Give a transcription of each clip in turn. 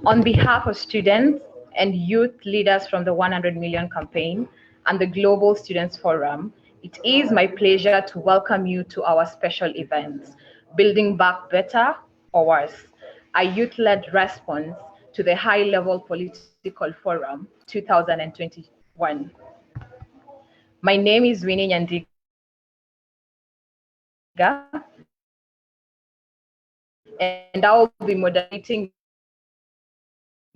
On behalf of students and youth leaders from the 100 Million Campaign and the Global Students Forum, it is my pleasure to welcome you to our special event, Building Back Better or Worse, a youth-led response to the High-Level Political Forum 2021. My name is Winnie Nyandiga, and I will be moderating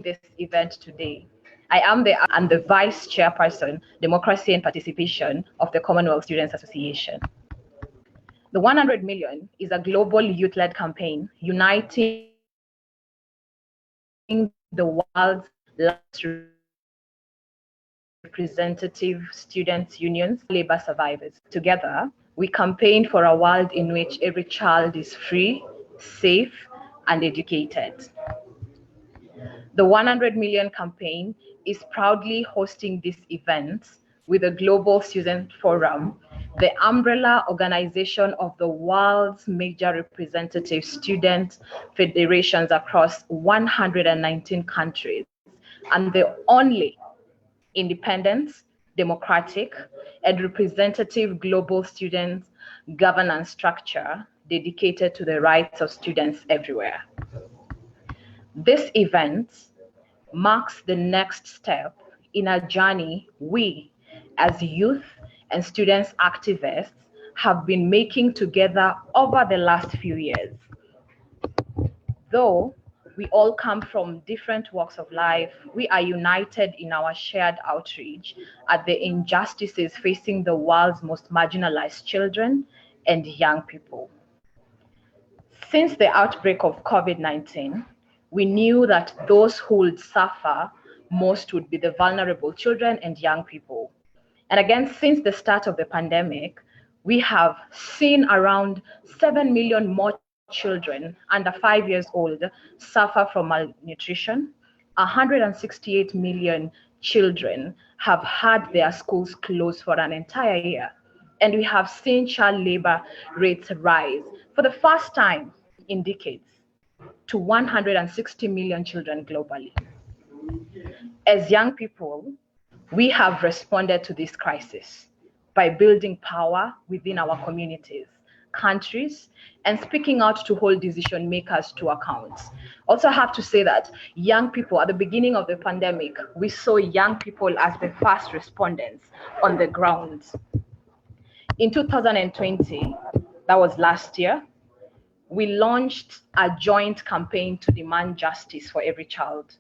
this event today. I am the Vice Chairperson, Democracy and Participation of the Commonwealth Students Association. The 100 Million is a global youth-led campaign uniting the world's largest representative students' unions, labor survivors. Together, we campaign for a world in which every child is free, safe, and educated. The 100 Million Campaign is proudly hosting this event with the Global Student Forum, the umbrella organization of the world's major representative student federations across 119 countries, and the only independent, democratic, and representative global student governance structure dedicated to the rights of students everywhere. This event marks the next step in a journey we, as youth and students activists, have been making together over the last few years. Though we all come from different walks of life, we are united in our shared outreach at the injustices facing the world's most marginalized children and young people. Since the outbreak of COVID-19, we knew that those who would suffer most would be the vulnerable children and young people. And again, since the start of the pandemic, we have seen around 7 million more children under 5 years old suffer from malnutrition. 168 million children have had their schools closed for an entire year. And we have seen child labor rates rise for the first time in decades to 160 million children globally. As young people, we have responded to this crisis by building power within our communities, countries, and speaking out to hold decision makers to account. Also have to say that young people, at the beginning of the pandemic, we saw young people as the first respondents on the ground. In 2020, that was last year, we launched a joint campaign to demand justice for every child.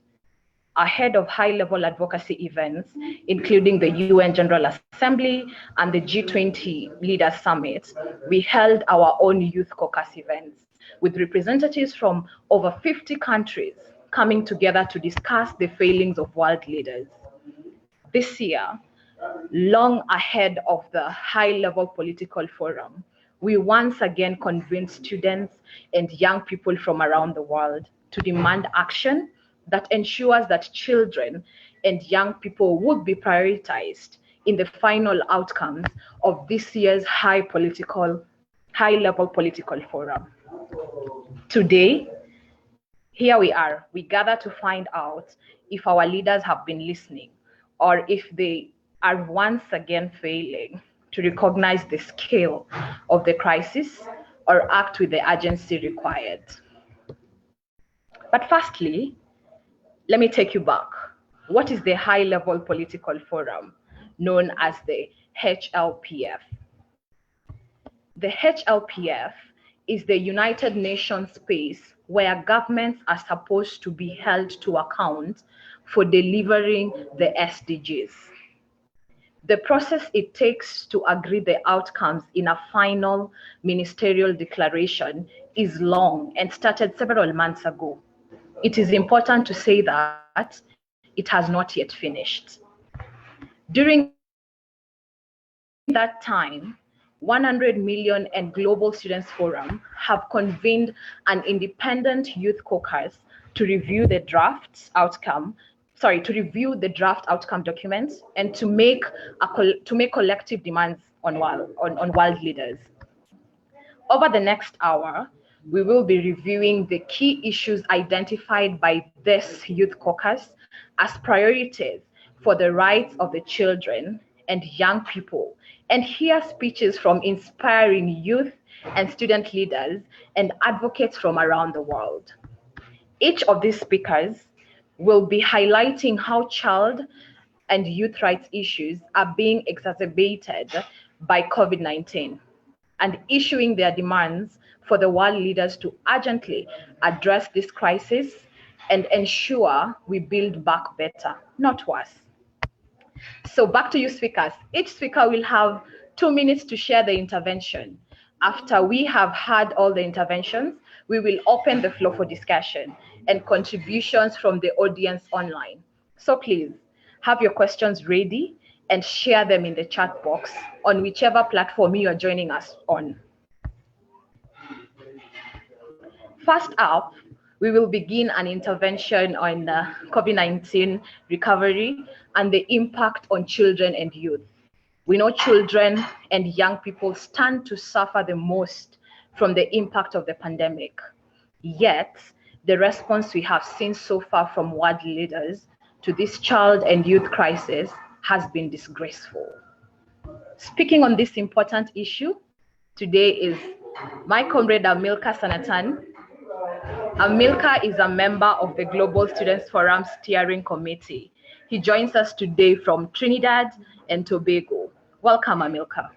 Ahead of high-level advocacy events, including the UN General Assembly and the G20 Leaders Summit, we held our own youth caucus events with representatives from over 50 countries coming together to discuss the failings of world leaders. This year, long ahead of the high-level political forum, we once again convened students and young people from around the world to demand action that ensures that children and young people would be prioritized in the final outcomes of this year's high-level political forum. Today, here we are. We gather to find out if our leaders have been listening or if they are once again failing to recognize the scale of the crisis or act with the urgency required. But firstly, let me take you back. What is the High-Level Political Forum, known as the HLPF? The HLPF is the United Nations space where governments are supposed to be held to account for delivering the SDGs. The process it takes to agree the outcomes in a final ministerial declaration is long and started several months ago. It is important to say that it has not yet finished. During that time, 100 Million and Global Students Forum have convened an independent youth caucus to review the draft outcome documents and to make collective demands on world leaders. Over the next hour, We will be reviewing the key issues identified by this youth caucus as priorities for the rights of the children and young people, and hear speeches from inspiring youth and student leaders and advocates from around the world. Each of these speakers will be highlighting how child and youth rights issues are being exacerbated by COVID-19 and issuing their demands for the world leaders to urgently address this crisis and ensure we build back better, not worse. So back to you speakers. Each speaker will have 2 minutes to share the intervention. After we have had all the interventions, we will open the floor for discussion and contributions from the audience online. So please have your questions ready and share them in the chat box on whichever platform you are joining us on. First up, we will begin an intervention on COVID-19 recovery and the impact on children and youth. We know children and young people stand to suffer the most from the impact of the pandemic. Yet, the response we have seen so far from world leaders to this child and youth crisis has been disgraceful. Speaking on this important issue, today is my comrade Amilcar Sanatan. Amilcar is a member of the Global Students Forum Steering Committee. He joins us today from Trinidad and Tobago. Welcome, Amilcar.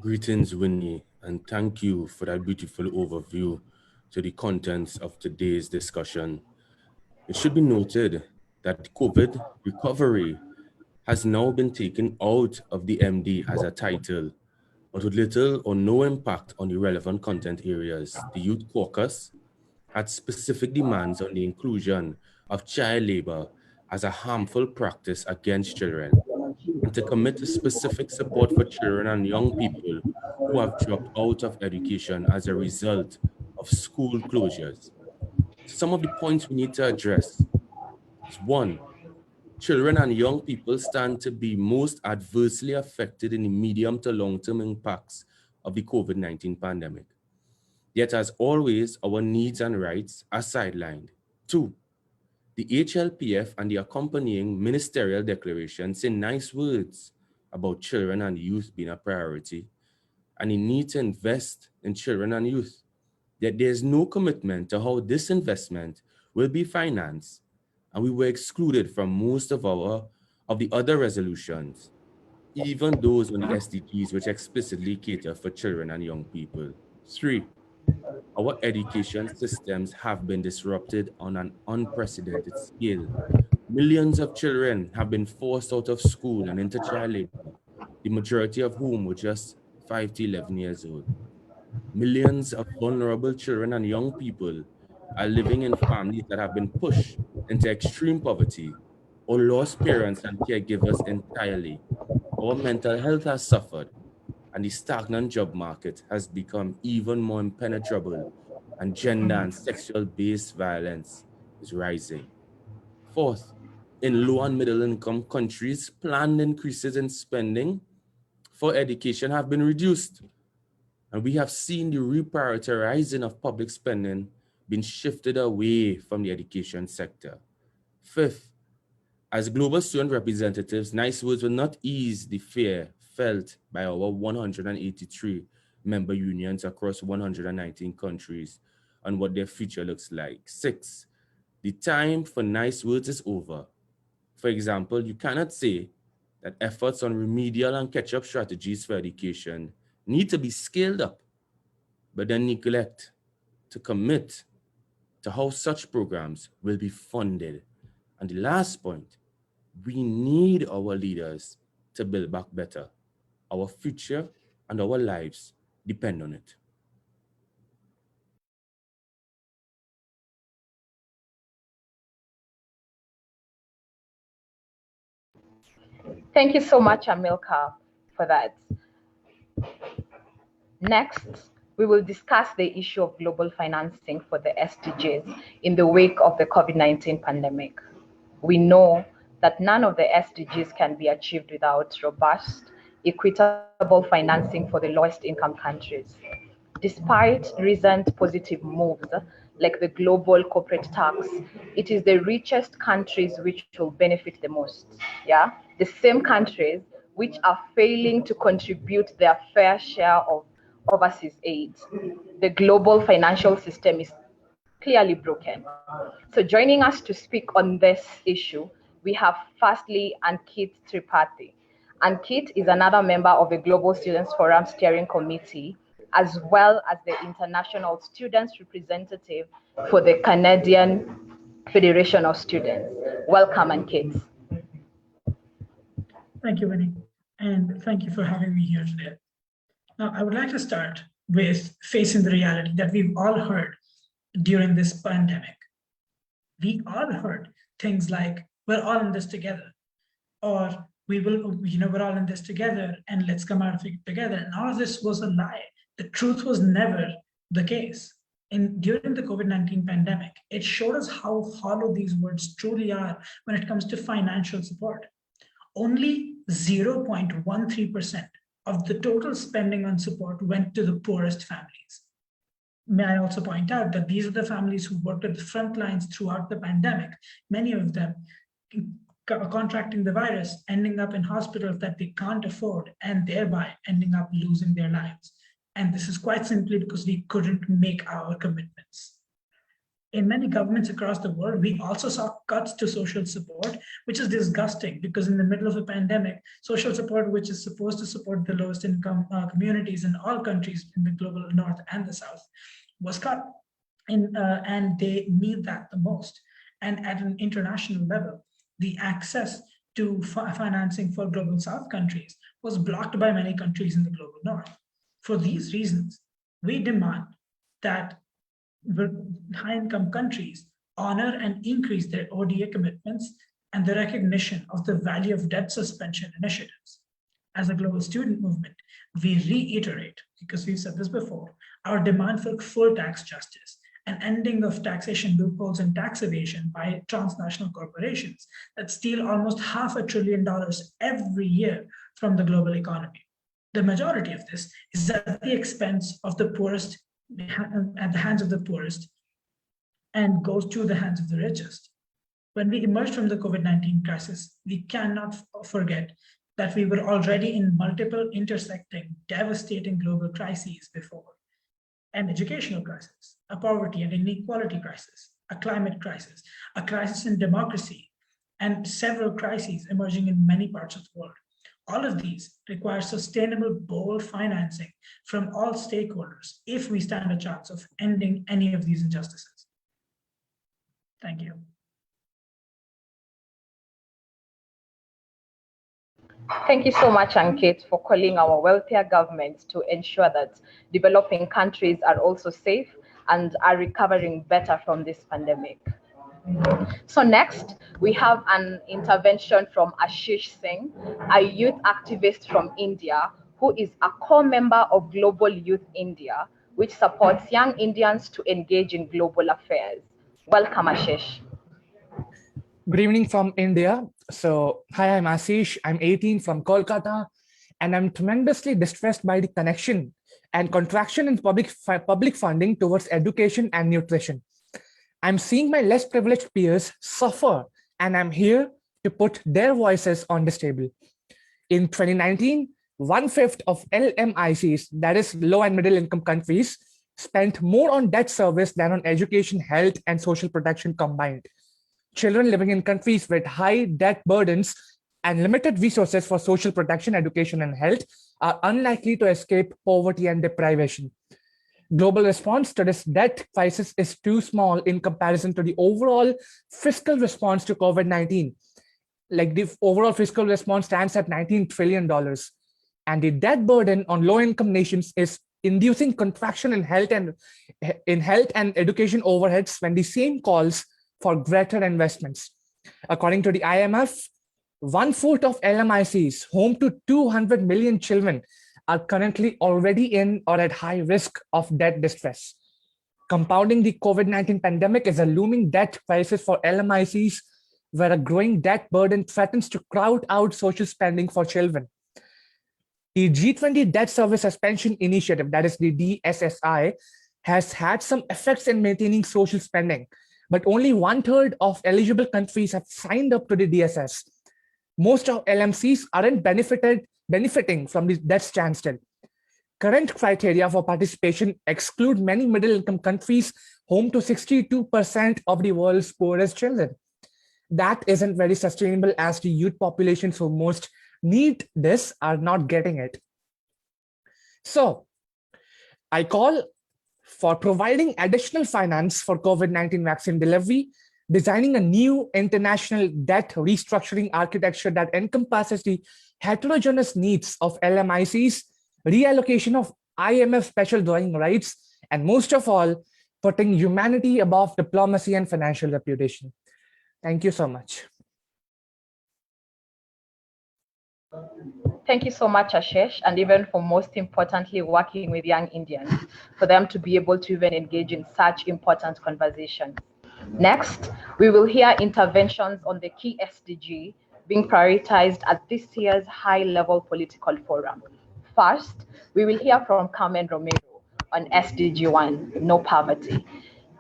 Greetings, Winnie, and thank you for that beautiful overview to the contents of today's discussion. It should be noted that COVID recovery has now been taken out of the MD as a title, but with little or no impact on the relevant content areas. The Youth Caucus had specific demands on the inclusion of child labor as a harmful practice against children, and to commit to specific support for children and young people who have dropped out of education as a result of school closures. Some of the points we need to address is: one, children and young people stand to be most adversely affected in the medium to long-term impacts of the COVID-19 pandemic. Yet, as always, our needs and rights are sidelined. Two, the HLPF and the accompanying ministerial declaration say nice words about children and youth being a priority and the need to invest in children and youth. Yet there's no commitment to how this investment will be financed, and we were excluded from most of the other resolutions, even those on the SDGs which explicitly cater for children and young people. Three, our education systems have been disrupted on an unprecedented scale. Millions of children have been forced out of school and into child labor, the majority of whom were just 5 to 11 years old. Millions of vulnerable children and young people are living in families that have been pushed into extreme poverty or lost parents and caregivers entirely. Our mental health has suffered, and the stagnant job market has become even more impenetrable, and gender and sexual-based violence is rising. Fourth, in low and middle income countries, planned increases in spending for education have been reduced, and we have seen the reprioritizing of public spending being shifted away from the education sector. Fifth, as global student representatives, nice words will not ease the fear felt by our 183 member unions across 119 countries on what their future looks like. Six, the time for nice words is over. For example, you cannot say that efforts on remedial and catch-up strategies for education need to be scaled up, but then neglect to commit to how such programs will be funded. And the last point, we need our leaders to build back better. Our future and our lives depend on it. Thank you so much, Amilcar, for that. Next, we will discuss the issue of global financing for the SDGs in the wake of the COVID-19 pandemic. We know that none of the SDGs can be achieved without robust equitable financing for the lowest income countries. Despite recent positive moves like the global corporate tax, it is the richest countries which will benefit the most. Yeah, the same countries which are failing to contribute their fair share of overseas aid. The global financial system is clearly broken. So joining us to speak on this issue, we have firstly Ankit Tripathi. Ankit is another member of the Global Students Forum Steering Committee, as well as the International Students Representative for the Canadian Federation of Students. Welcome, Ankit. Thank you, Winnie, and thank you for having me here today. Now, I would like to start with facing the reality that we've all heard during this pandemic. We all heard things like, we're all in this together, or we're all in this together and let's come out of it together. And all of this was a lie. The truth was never the case. During the COVID-19 pandemic, it showed us how hollow these words truly are when it comes to financial support. Only 0.13% of the total spending on support went to the poorest families. May I also point out that these are the families who worked at the front lines throughout the pandemic, many of them contracting the virus, ending up in hospitals that they can't afford, and thereby ending up losing their lives. And this is quite simply because we couldn't make our commitments. In many governments across the world, we also saw cuts to social support, which is disgusting because in the middle of a pandemic, social support, which is supposed to support the lowest income communities in all countries in the global north and the south, was cut. And they need that the most. And at an international level, the access to financing for global south countries was blocked by many countries in the global north. For these reasons, we demand that high-income countries honor and increase their ODA commitments and the recognition of the value of debt suspension initiatives. As a global student movement, we reiterate, because we've said this before, our demand for full tax justice and ending of taxation loopholes and tax evasion by transnational corporations that steal almost $500 billion every year from the global economy. The majority of this is at the expense of the poorest, at the hands of the poorest, and goes to the hands of the richest. When we emerged from the COVID-19 crisis, we cannot forget that we were already in multiple intersecting, devastating global crises before. An educational crisis, a poverty and inequality crisis, a climate crisis, a crisis in democracy, and several crises emerging in many parts of the world. All of these require sustainable, bold financing from all stakeholders if we stand a chance of ending any of these injustices. Thank you. Thank you so much, Ankit, for calling our wealthier governments to ensure that developing countries are also safe and are recovering better from this pandemic. So next, we have an intervention from Ashish Singh, a youth activist from India, who is a core member of Global Youth India, which supports young Indians to engage in global affairs. Welcome, Ashish. Good evening from India. So, hi, I'm Ashish. I'm 18 from Kolkata, and I'm tremendously distressed by the connection and contraction in public funding towards education and nutrition. I'm seeing my less privileged peers suffer, and I'm here to put their voices on this table. In 2019, 1/5 of LMICs, that is low and middle income countries, spent more on debt service than on education, health, and social protection combined. Children living in countries with high debt burdens and limited resources for social protection, education, and health are unlikely to escape poverty and deprivation. Global response to this debt crisis is too small in comparison to the overall fiscal response to COVID-19. Like the overall fiscal response stands at $19 trillion. And the debt burden on low-income nations is inducing contraction in health and education overheads when the same calls for greater investments. According to the IMF, 1/4 of LMICs, home to 200 million children, are currently already in or at high risk of debt distress. Compounding the COVID-19 pandemic is a looming debt crisis for LMICs, where a growing debt burden threatens to crowd out social spending for children. The G20 Debt Service Suspension Initiative, that is the DSSI, has had some effects in maintaining social spending, but only 1/3 of eligible countries have signed up to the DSS. Most of LMCs aren't benefiting from the debt standstill. Current criteria for participation exclude many middle-income countries, home to 62% of the world's poorest children. That isn't very sustainable, as the youth populations who most need this are not getting it. So I call for providing additional finance for COVID-19 vaccine delivery, designing a new international debt restructuring architecture that encompasses the heterogeneous needs of LMICs, reallocation of IMF special drawing rights, and most of all, putting humanity above diplomacy and financial reputation. Thank you so much. Thank you so much, Ashish, and even for most importantly, working with young Indians, for them to be able to even engage in such important conversations. Next, we will hear interventions on the key SDG being prioritized at this year's high-level political forum. First, we will hear from Carmen Romero on SDG 1, no poverty.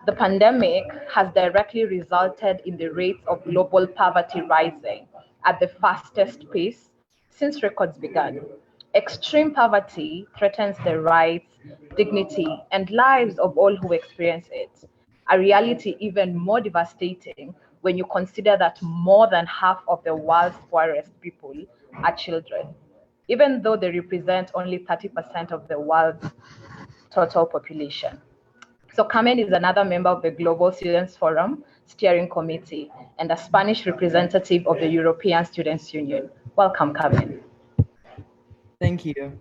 The pandemic has directly resulted in the rates of global poverty rising at the fastest pace since records began. Extreme poverty threatens the rights, dignity, and lives of all who experience it, a reality even more devastating when you consider that more than half of the world's poorest people are children, even though they represent only 30% of the world's total population. So Carmen is another member of the Global Students Forum Steering Committee and a Spanish representative of the European Students' Union. Welcome, Carmen. Thank you.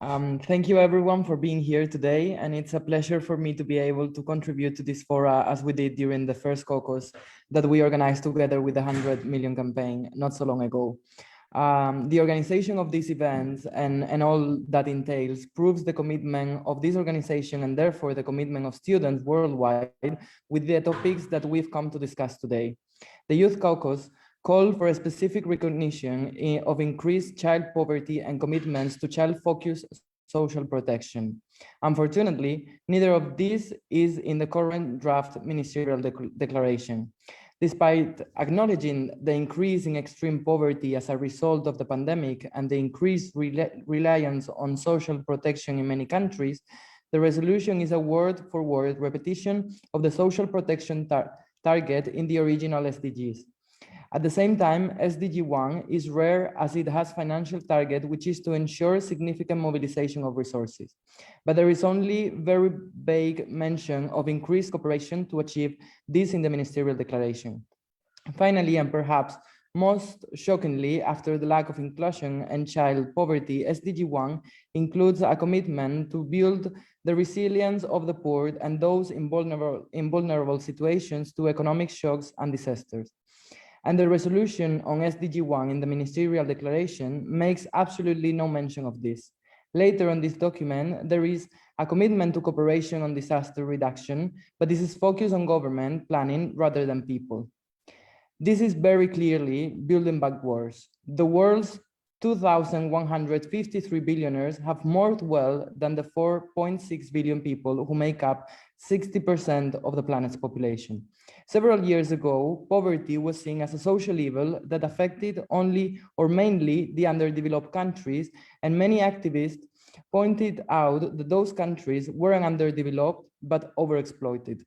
Thank you everyone for being here today, and it's a pleasure for me to be able to contribute to this fora as we did during the first caucus that we organized together with the 100 Million campaign not so long ago. The organization of these events and all that entails proves the commitment of this organization and therefore the commitment of students worldwide with the topics that we've come to discuss today. The Youth Caucus called for a specific recognition of increased child poverty and commitments to child-focused social protection. Unfortunately, neither of these is in the current draft ministerial declaration. Despite acknowledging the increase in extreme poverty as a result of the pandemic and the increased reliance on social protection in many countries, the resolution is a word-for-word repetition of the social protection target in the original SDGs. At the same time, SDG 1 is rare as it has financial target, which is to ensure significant mobilization of resources. But there is only very vague mention of increased cooperation to achieve this in the ministerial declaration. Finally, and perhaps most shockingly, after the lack of inclusion and child poverty, SDG 1 includes a commitment to build the resilience of the poor and those in vulnerable situations to economic shocks and disasters. And the resolution on SDG 1 in the ministerial declaration makes absolutely no mention of this. Later on this document, there is a commitment to cooperation on disaster reduction, but this is focused on government planning rather than people. This is very clearly building backwards. The world's 2,153 billionaires have more wealth than the 4.6 billion people who make up 60% of the planet's population. Several years ago, poverty was seen as a social evil that affected only or mainly the underdeveloped countries, and many activists pointed out that those countries weren't underdeveloped but overexploited.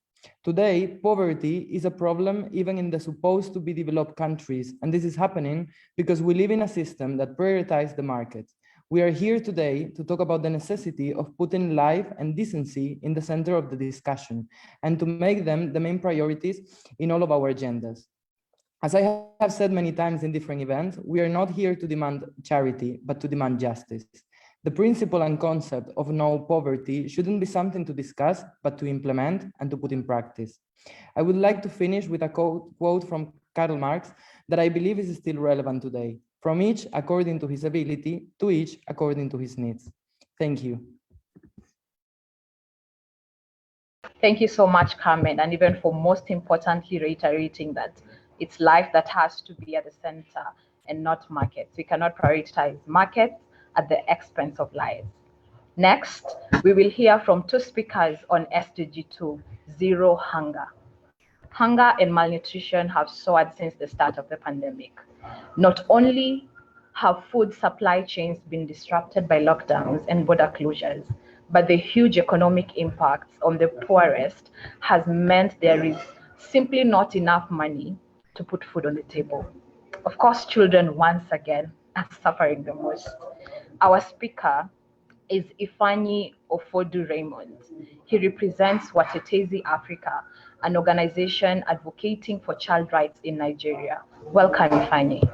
Today, poverty is a problem even in the supposed to be developed countries, and this is happening because we live in a system that prioritizes the market. We are here today to talk about the necessity of putting life and decency in the center of the discussion and to make them the main priorities in all of our agendas. As I have said many times in different events, we are not here to demand charity, but to demand justice. The principle and concept of no poverty shouldn't be something to discuss, but to implement and to put in practice. I would like to finish with a quote from Karl Marx that I believe is still relevant today. From each according to his ability, to each according to his needs. Thank you. Thank you so much, Carmen, and even for most importantly reiterating that it's life that has to be at the center and not markets. We cannot prioritize markets at the expense of lives. Next, we will hear from two speakers on SDG 2, Zero Hunger. Hunger and malnutrition have soared since the start of the pandemic. Not only have food supply chains been disrupted by lockdowns and border closures, but the huge economic impacts on the poorest has meant there is simply not enough money to put food on the table. Of course, children once again are suffering the most. Our speaker is Ifeanyi Ofodu Raymond. He represents Watetezi Africa, an organization advocating for child rights in Nigeria. Welcome, Ifeanyi.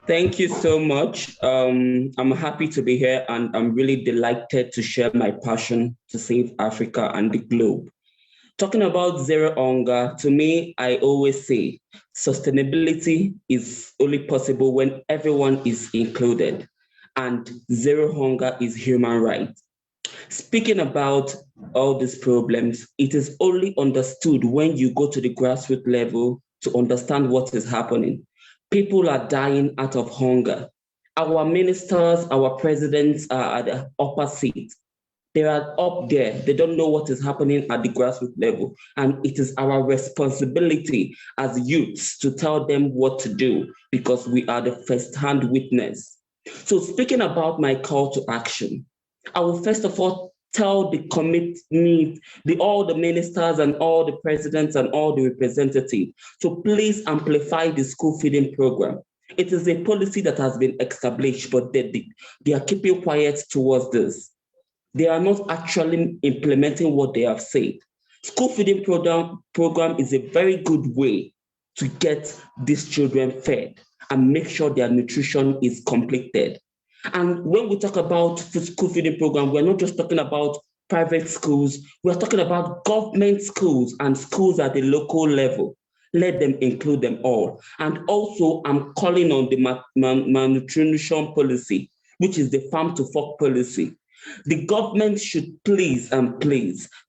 Thank you so much. I'm happy to be here, and I'm really delighted to share my passion to save Africa and the globe. Talking about zero hunger, to me, I always say sustainability is only possible when everyone is included, and zero hunger is human right. Speaking about all these problems, it is only understood when you go to the grassroots level to understand what is happening. People are dying out of hunger. Our ministers, our presidents are at the upper seat. They are up there. They don't know what is happening at the grassroots level. And it is our responsibility as youths to tell them what to do, because we are the first-hand witness. So speaking about my call to action, I will first of all tell the committee, all the ministers and all the presidents and all the representatives to please amplify the school feeding program. It is a policy that has been established, but they are keeping quiet towards this. They are not actually implementing what they have said. School feeding program is a very good way to get these children fed and make sure their nutrition is completed. And when we talk about school feeding program, we're not just talking about private schools, we're talking about government schools and schools at the local level. Let them include them all. And also, I'm calling on the malnutrition policy, which is the farm to fork policy. The government should please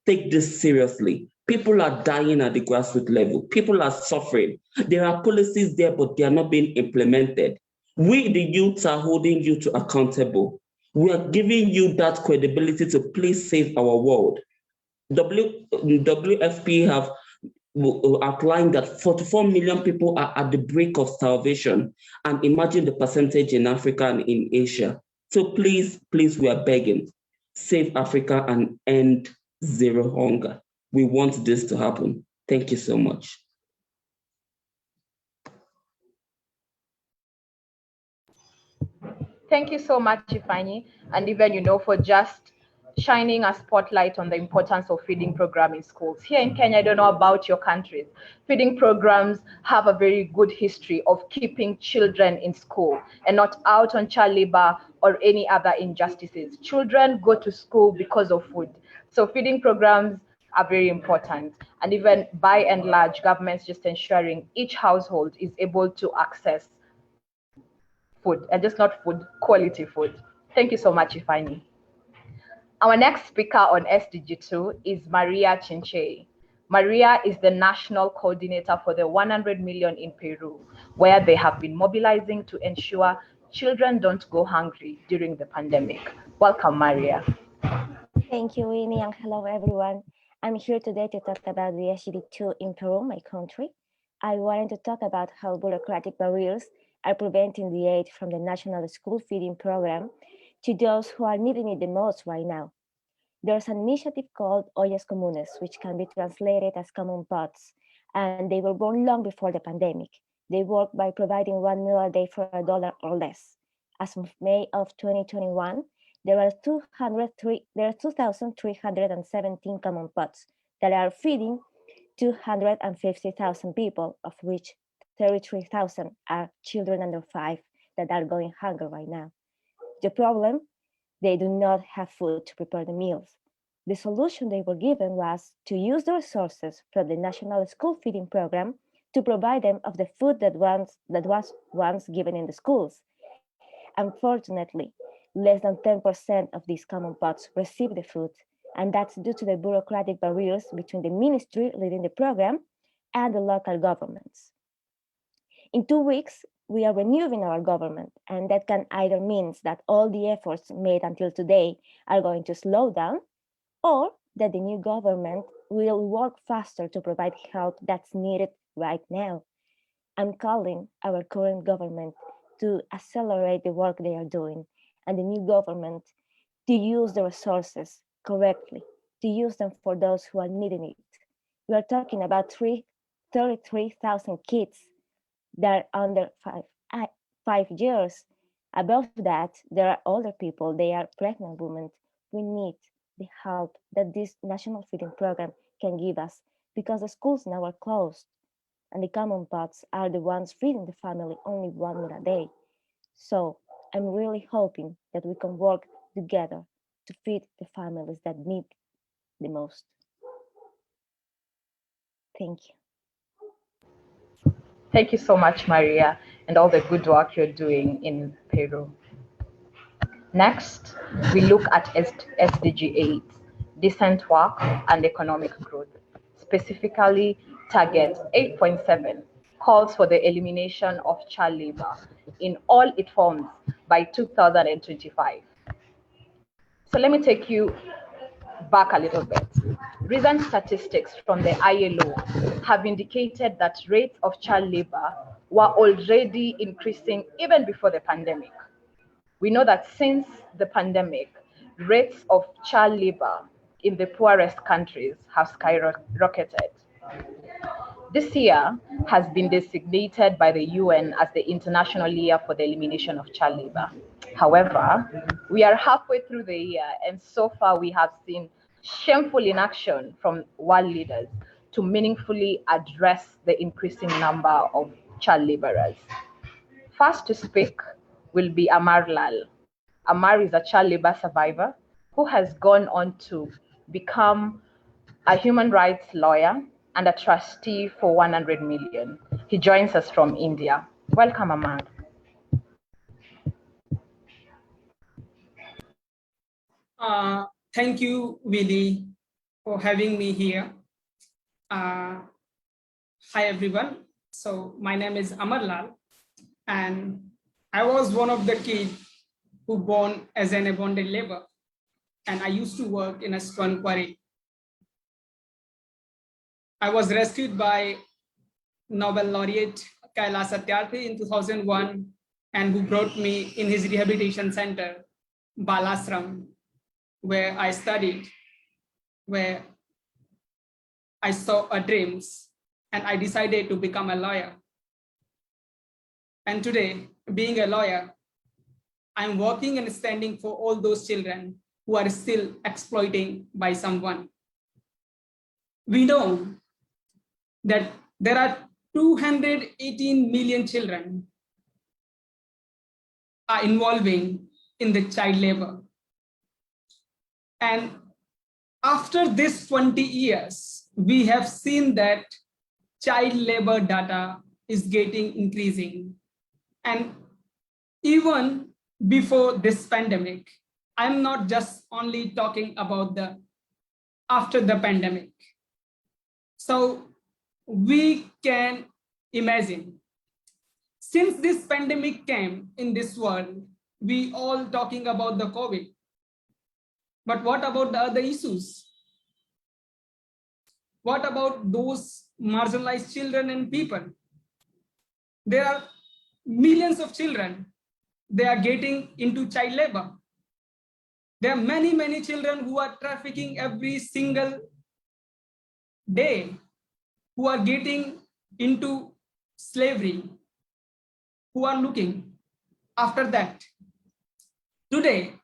take this seriously. People are dying at the grassroots level. People are suffering. There are policies there, but they are not being implemented. We, the youths, are holding you to accountable. We are giving you that credibility to please save our world. WFP have outlined that 44 million people are at the brink of starvation. And imagine the percentage in Africa and in Asia. So please, we are begging, save Africa and end zero hunger. We want this to happen. Thank you so much. Thank you so much, Ifeanyi, and even, for just shining a spotlight on the importance of feeding program in schools. Here in Kenya, I don't know about your countries, feeding programs have a very good history of keeping children in school and not out on child labor or any other injustices. Children go to school because of food. So feeding programs are very important. And even by and large, governments just ensuring each household is able to access food, and just not food, quality food. Thank you so much, Ifeanyi. Our next speaker on SDG 2 is Maria Chinche. Maria is the national coordinator for the 100 million in Peru, where they have been mobilizing to ensure children don't go hungry during the pandemic. Welcome, Maria. Thank you, Winnie, and hello, everyone. I'm here today to talk about the SDG 2 in Peru, my country. I wanted to talk about how bureaucratic barriers are preventing the aid from the National School Feeding Program to those who are needing it the most right now. There's an initiative called Ollas Comunes, which can be translated as common pots, and they were born long before the pandemic. They work by providing 1 meal a day for $1 or less. As of May of 2021, there are 2,317 common pots that are feeding 250,000 people, of which 33,000 are children under 5 that are going hungry right now. The problem, they do not have food to prepare the meals. The solution they were given was to use the resources from the National School Feeding Program to provide them of the food that was once given in the schools. Unfortunately, less than 10% of these common pots receive the food, and that's due to the bureaucratic barriers between the ministry leading the program and the local governments. In 2 weeks, we are renewing our government, and that can either mean that all the efforts made until today are going to slow down, or that the new government will work faster to provide help that's needed right now. I'm calling our current government to accelerate the work they are doing, and the new government to use the resources correctly, to use them for those who are needing it. We are talking about 33,000 kids that are under 5 years. Above that, there are older people, they are pregnant women. We need the help that this national feeding program can give us, because the schools now are closed and the common pots are the ones feeding the family only 1 meal a day. So I'm really hoping that we can work together to feed the families that need the most. Thank you. Thank you so much, Maria, and all the good work you're doing in Peru. Next, we look at SDG 8, decent work and economic growth. Specifically, target 8.7 calls for the elimination of child labor in all its forms by 2025. So let me take you back a little bit. Recent statistics from the ILO have indicated that rates of child labor were already increasing even before the pandemic. We know that since the pandemic, rates of child labor in the poorest countries have skyrocketed. This year has been designated by the UN as the International Year for the Elimination of Child Labor. However, we are halfway through the year, and so far we have seen shameful inaction from world leaders to meaningfully address the increasing number of child laborers. First to speak will be Amar Lal. Amar is a child labor survivor who has gone on to become a human rights lawyer and a trustee for 100 million. He joins us from India. Welcome, Amar. Thank you, Willie, for having me here. Hi, everyone. So my name is Amar Lal, and I was one of the kids who born as an bonded labor, and I used to work in a stone quarry. I was rescued by Nobel laureate Kailash Satyarthi in 2001, and who brought me in his rehabilitation center, Balashram, where I studied, where I saw a dreams, and I decided to become a lawyer. And today, being a lawyer, I'm working and standing for all those children who are still exploiting by someone. We know that there are 218 million children are involving in the child labor. And after this 20 years, we have seen that child labor data is getting increasing. And even before this pandemic, I'm not just only talking about the after the pandemic. So we can imagine, since this pandemic came in this world, we all talking about the COVID. But what about the other issues? What about those marginalized children and people? There are millions of children, they are getting into child labor. There are many, many children who are trafficking every single day, who are getting into slavery, who are looking after that. Today,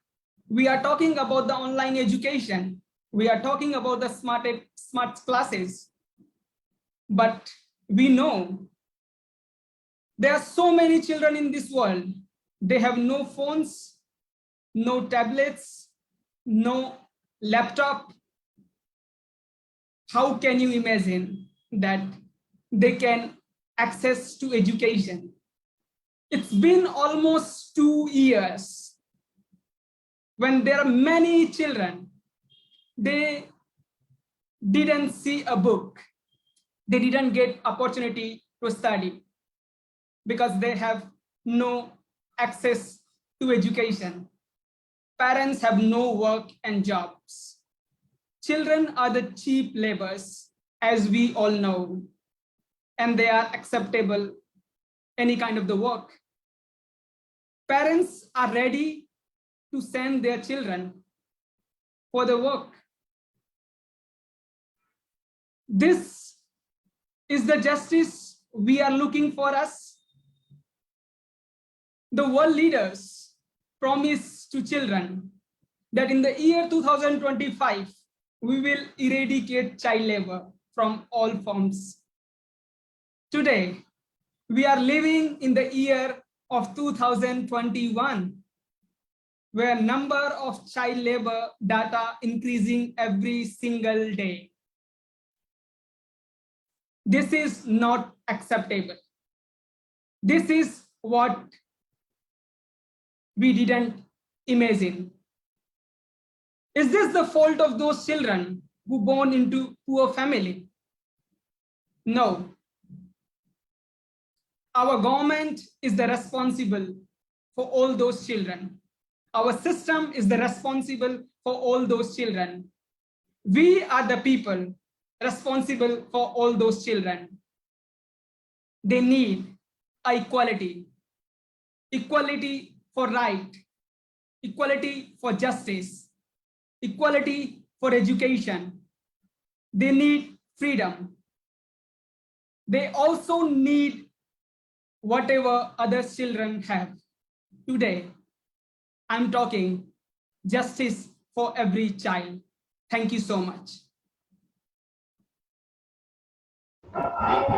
we are talking about the online education. We are talking about the smart classes. But we know there are so many children in this world. They have no phones, no tablets, no laptop. How can you imagine that they can access to education? It's been almost 2 years when there are many children, they didn't see a book. They didn't get opportunity to study because they have no access to education. Parents have no work and jobs. Children are the cheap labors, as we all know, and they are acceptable any kind of the work. Parents are ready to send their children for the work. This is the justice we are looking for us. The world leaders promise to children that in the year 2025, we will eradicate child labor from all forms. Today, we are living in the year of 2021, where number of child labor data increasing every single day. This is not acceptable. This is what we didn't imagine. Is this the fault of those children who born into poor family? No. Our government is the responsible for all those children. Our system is the responsible for all those children. We are the people responsible for all those children. They need equality, equality for right, equality for justice, equality for education. They need freedom. They also need whatever other children have. Today, I'm talking justice for every child. Thank you so much.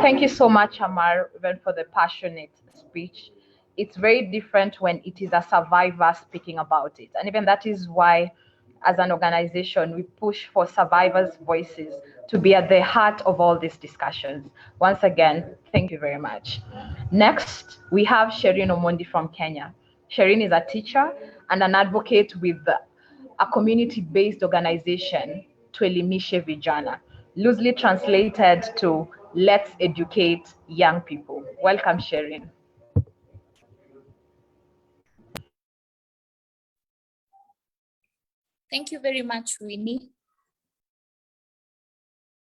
Thank you so much, Amar, even for the passionate speech. It's very different when it is a survivor speaking about it. And even that is why, as an organization, we push for survivors' voices to be at the heart of all these discussions. Once again, thank you very much. Next, we have Sherin Omondi from Kenya. Sherin is a teacher and an advocate with a community-based organization, Tuelimishe Vijana, loosely translated to Let's Educate Young People. Welcome, Sherin. Thank you very much, Winnie.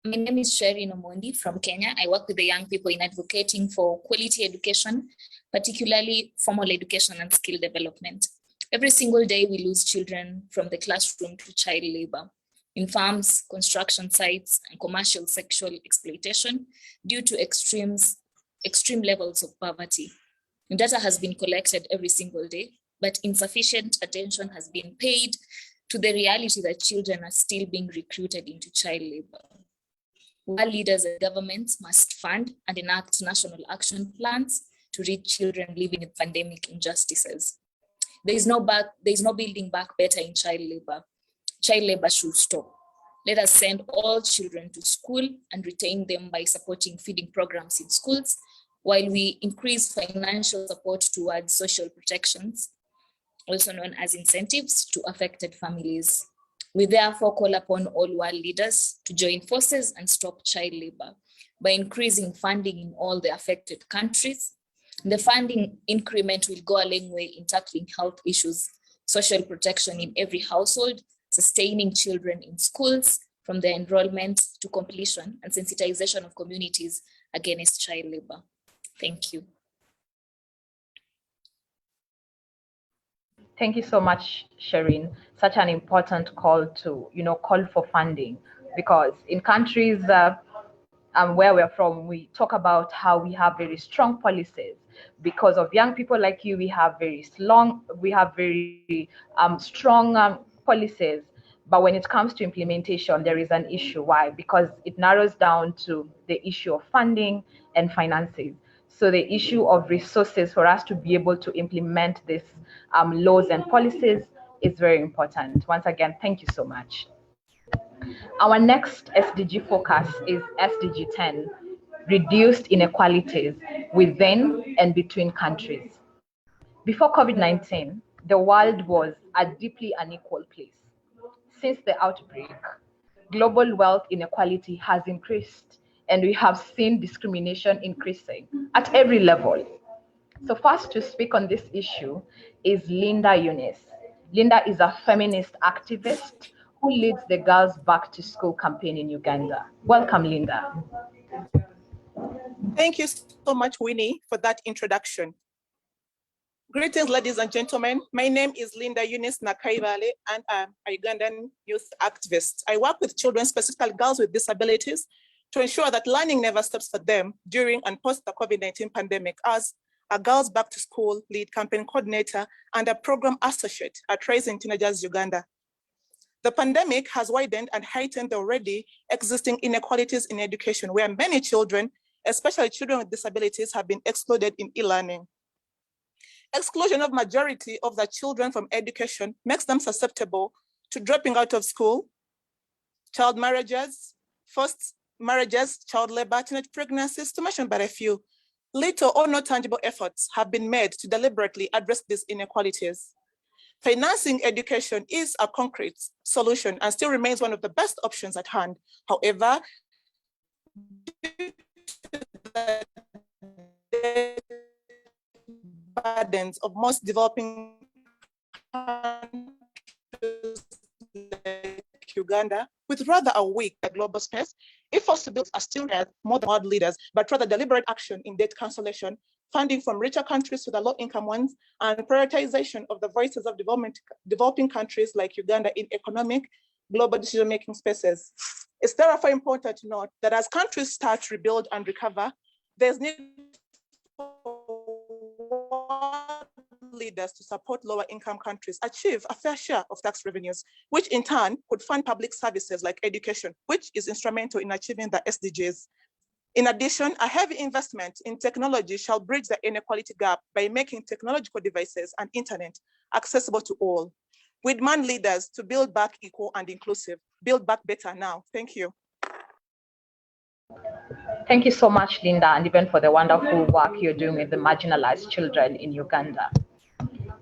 My name is Sherin Omondi from Kenya. I work with the young people in advocating for quality education, particularly formal education and skill development. Every single day, we lose children from the classroom to child labor in farms, construction sites, and commercial sexual exploitation due to extreme levels of poverty. Data has been collected every single day, but insufficient attention has been paid to the reality that children are still being recruited into child labor. While leaders and governments must fund and enact national action plans to reach children living in pandemic injustices. There is no building back better in child labor. Child labor should stop. Let us send all children to school and retain them by supporting feeding programs in schools, while we increase financial support towards social protections, also known as incentives to affected families. We therefore call upon all world leaders to join forces and stop child labor by increasing funding in all the affected countries. The funding increment will go a long way in tackling health issues, social protection in every household, sustaining children in schools from their enrollment to completion, and sensitization of communities against child labor. Thank you. Thank you so much, Sherin. Such an important call to, call for funding, because in countries where we're from, we talk about how we have very strong policies. Because of young people like you, we have very strong policies. But when it comes to implementation, there is an issue. Why? Because it narrows down to the issue of funding and finances. So the issue of resources for us to be able to implement these laws and policies is very important. Once again, thank you so much. Our next SDG focus is SDG 10, reduced inequalities within and between countries. Before COVID-19, the world was a deeply unequal place. Since the outbreak, global wealth inequality has increased, and we have seen discrimination increasing at every level. So first to speak on this issue is Linda Eunice. Linda is a feminist activist who leads the Girls Back to School campaign in Uganda. Welcome, Linda. Thank you so much, Winnie, for that introduction. Greetings, ladies and gentlemen. My name is Linda Eunice Nakaivale, and I'm a Ugandan youth activist. I work with children, specifically girls with disabilities, to ensure that learning never stops for them during and post the COVID-19 pandemic as a Girls Back to School lead campaign coordinator and a program associate at Raising Teenagers Uganda. The pandemic has widened and heightened the already existing inequalities in education, where many children, especially children with disabilities, have been excluded in e-learning. Exclusion of majority of the children from education makes them susceptible to dropping out of school, child marriages, forced marriages, child labor, teenage pregnancies, to mention but a few. Little or no tangible efforts have been made to deliberately address these inequalities. Financing education is a concrete solution and still remains one of the best options at hand. However, due to the burdens of most developing countries like Uganda, with rather a weak global space, efforts to build are still more than world leaders, but rather deliberate action in debt cancellation, funding from richer countries to the low-income ones, and prioritization of the voices of developing countries like Uganda in economic, global decision-making spaces. It's therefore important to note that as countries start to rebuild and recover, there's need for leaders to support lower income countries achieve a fair share of tax revenues, which in turn could fund public services like education, which is instrumental in achieving the SDGs. In addition, a heavy investment in technology shall bridge the inequality gap by making technological devices and internet accessible to all. We demand leaders to build back equal and inclusive, build back better now. Thank you. Thank you so much, Linda, and even for the wonderful work you're doing with the marginalized children in Uganda.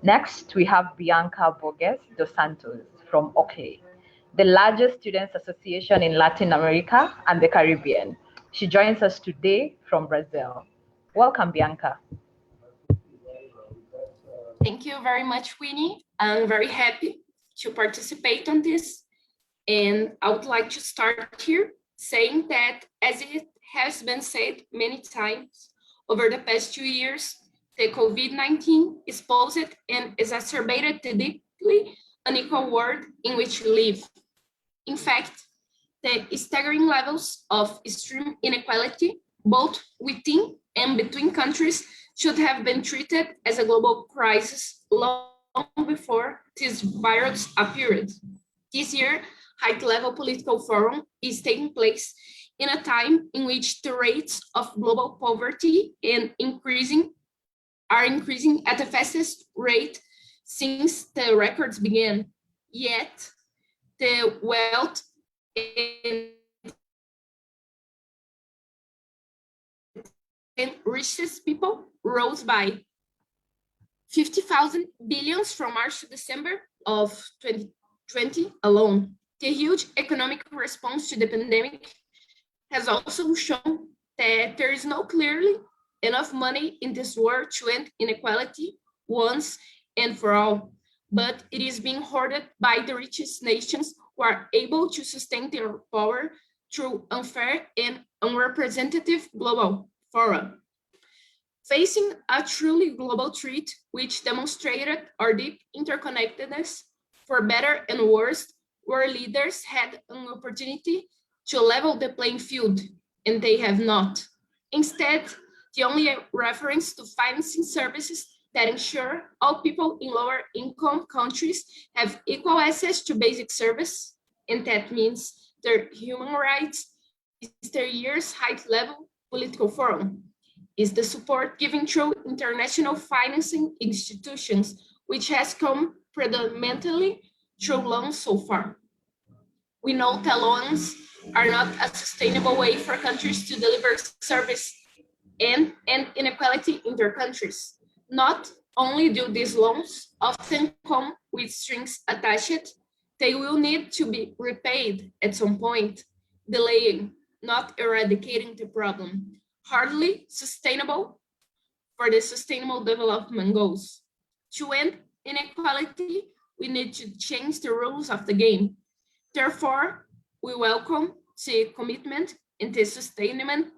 Next, we have Bianca Borges dos Santos from OCLE, the largest students association in Latin America and the Caribbean. She joins us today from Brazil. Welcome, Bianca. Thank you very much, Winnie. I'm very happy to participate on this. And I would like to start here saying that, as it has been said many times over the past 2 years, the COVID-19 exposed and exacerbated the deeply unequal world in which we live. In fact, the staggering levels of extreme inequality, both within and between countries, should have been treated as a global crisis long before this virus appeared. This year, high-level political forum is taking place in a time in which the rates of global poverty are increasing at the fastest rate since the records began. Yet, the wealth and richest people rose by 50,000 billions from March to December of 2020 alone. The huge economic response to the pandemic has also shown that there is no clearly enough money in this world to end inequality once and for all, but it is being hoarded by the richest nations who are able to sustain their power through unfair and unrepresentative global forum. Facing a truly global threat, which demonstrated our deep interconnectedness for better and worse, where leaders had an opportunity to level the playing field, and they have not. Instead, the only reference to financing services that ensure all people in lower income countries have equal access to basic service, and that means their human rights, is their year's high-level political forum, is the support given through international financing institutions, which has come predominantly through loans so far. We know that loans are not a sustainable way for countries to deliver service and inequality in their countries. Not only do these loans often come with strings attached, they will need to be repaid at some point, delaying, not eradicating the problem. Hardly sustainable for the Sustainable Development Goals. To end inequality, we need to change the rules of the game. Therefore, we welcome the commitment in the Sustainable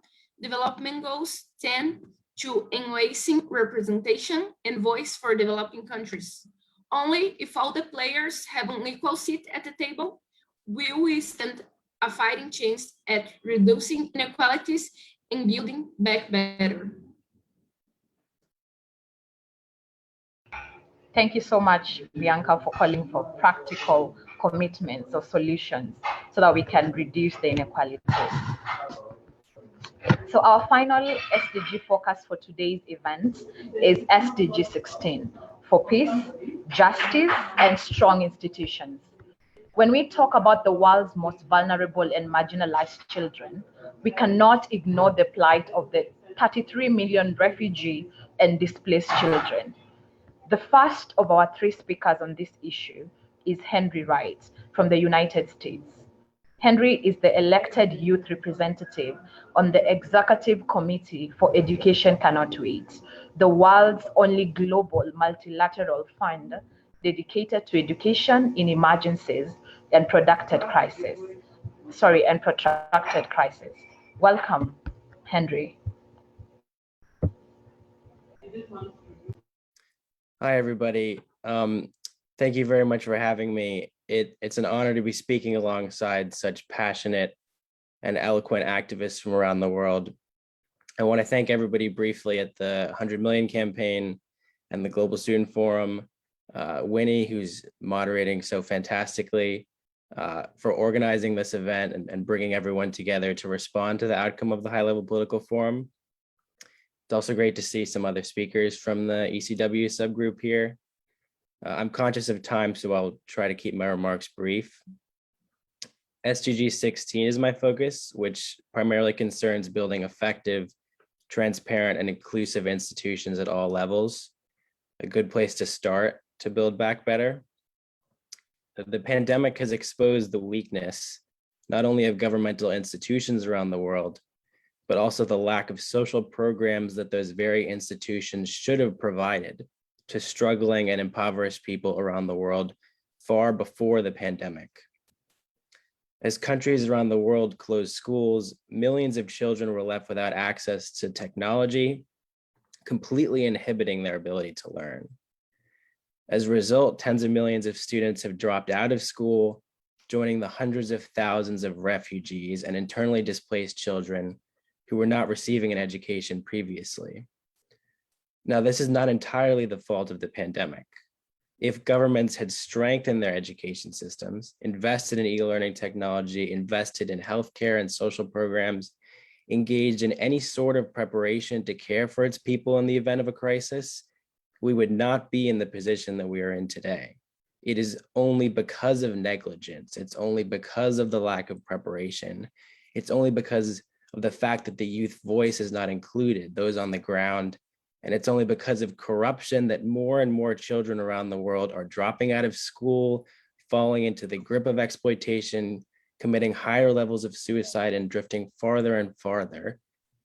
Development Goals 10 to enhancing representation and voice for developing countries. Only if all the players have an equal seat at the table will we stand a fighting chance at reducing inequalities and building back better. Thank you so much, Bianca, for calling for practical commitments or solutions so that we can reduce the inequalities. So our final SDG focus for today's event is SDG 16, for peace, justice, and strong institutions. When we talk about the world's most vulnerable and marginalized children, we cannot ignore the plight of the 33 million refugee and displaced children. The first of our three speakers on this issue is Henry Wright from the United States. Henry is the elected youth representative on the Executive Committee for Education Cannot Wait, the world's only global multilateral fund dedicated to education in emergencies and protracted crisis. Welcome, Henry. Hi, everybody. Thank you very much for having me. It's an honor to be speaking alongside such passionate and eloquent activists from around the world. I want to thank everybody briefly at the 100 Million campaign and the Global Student Forum, Winnie, who's moderating so fantastically, for organizing this event and bringing everyone together to respond to the outcome of the high-level political forum. It's also great to see some other speakers from the ECW subgroup here. I'm conscious of time, so I'll try to keep my remarks brief. SDG 16 is my focus, which primarily concerns building effective, transparent, and inclusive institutions at all levels. A good place to start to build back better. The pandemic has exposed the weakness, not only of governmental institutions around the world, but also the lack of social programs that those very institutions should have provided to struggling and impoverished people around the world far before the pandemic. As countries around the world closed schools, millions of children were left without access to technology, completely inhibiting their ability to learn. As a result, tens of millions of students have dropped out of school, joining the hundreds of thousands of refugees and internally displaced children who were not receiving an education previously. Now, this is not entirely the fault of the pandemic. If governments had strengthened their education systems, invested in e-learning technology, invested in healthcare and social programs, engaged in any sort of preparation to care for its people in the event of a crisis, we would not be in the position that we are in today. It is only because of negligence. It's only because of the lack of preparation. It's only because of the fact that the youth voice is not included, those on the ground. And it's only because of corruption that more and more children around the world are dropping out of school, falling into the grip of exploitation, committing higher levels of suicide, and drifting farther and farther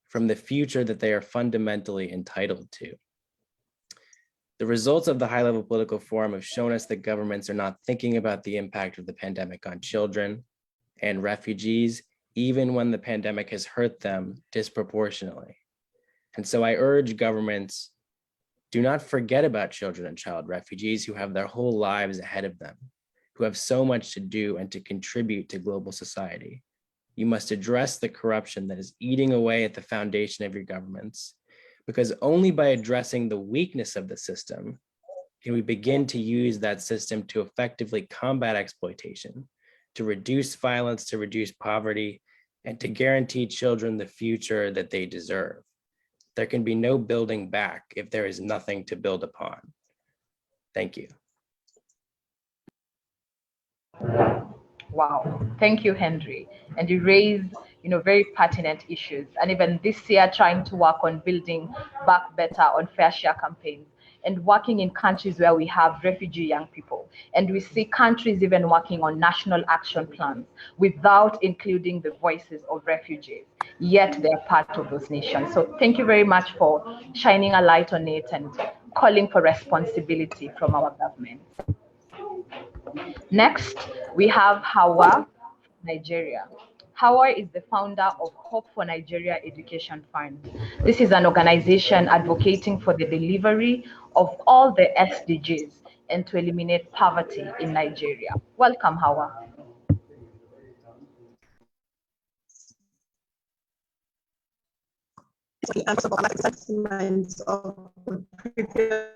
from the future that they are fundamentally entitled to. The results of the high-level political forum have shown us that governments are not thinking about the impact of the pandemic on children and refugees, even when the pandemic has hurt them disproportionately. And so I urge governments, do not forget about children and child refugees who have their whole lives ahead of them, who have so much to do and to contribute to global society. You must address the corruption that is eating away at the foundation of your governments, because only by addressing the weakness of the system can we begin to use that system to effectively combat exploitation, to reduce violence, to reduce poverty, and to guarantee children the future that they deserve. There can be no building back if there is nothing to build upon. Thank you. Wow, thank you, Henry. And you raised, very pertinent issues. And even this year, trying to work on building back better on fair share campaigns and working in countries where we have refugee young people. And we see countries even working on national action plans without including the voices of refugees, yet they're part of those nations. So thank you very much for shining a light on it and calling for responsibility from our government. Next, we have Hawa, Nigeria. Hawa is the founder of Hope for Nigeria Education Fund. This is an organization advocating for the delivery of all the SDGs and to eliminate poverty in Nigeria. Welcome, Hawa. And first of all, I'd like to assessments of the previous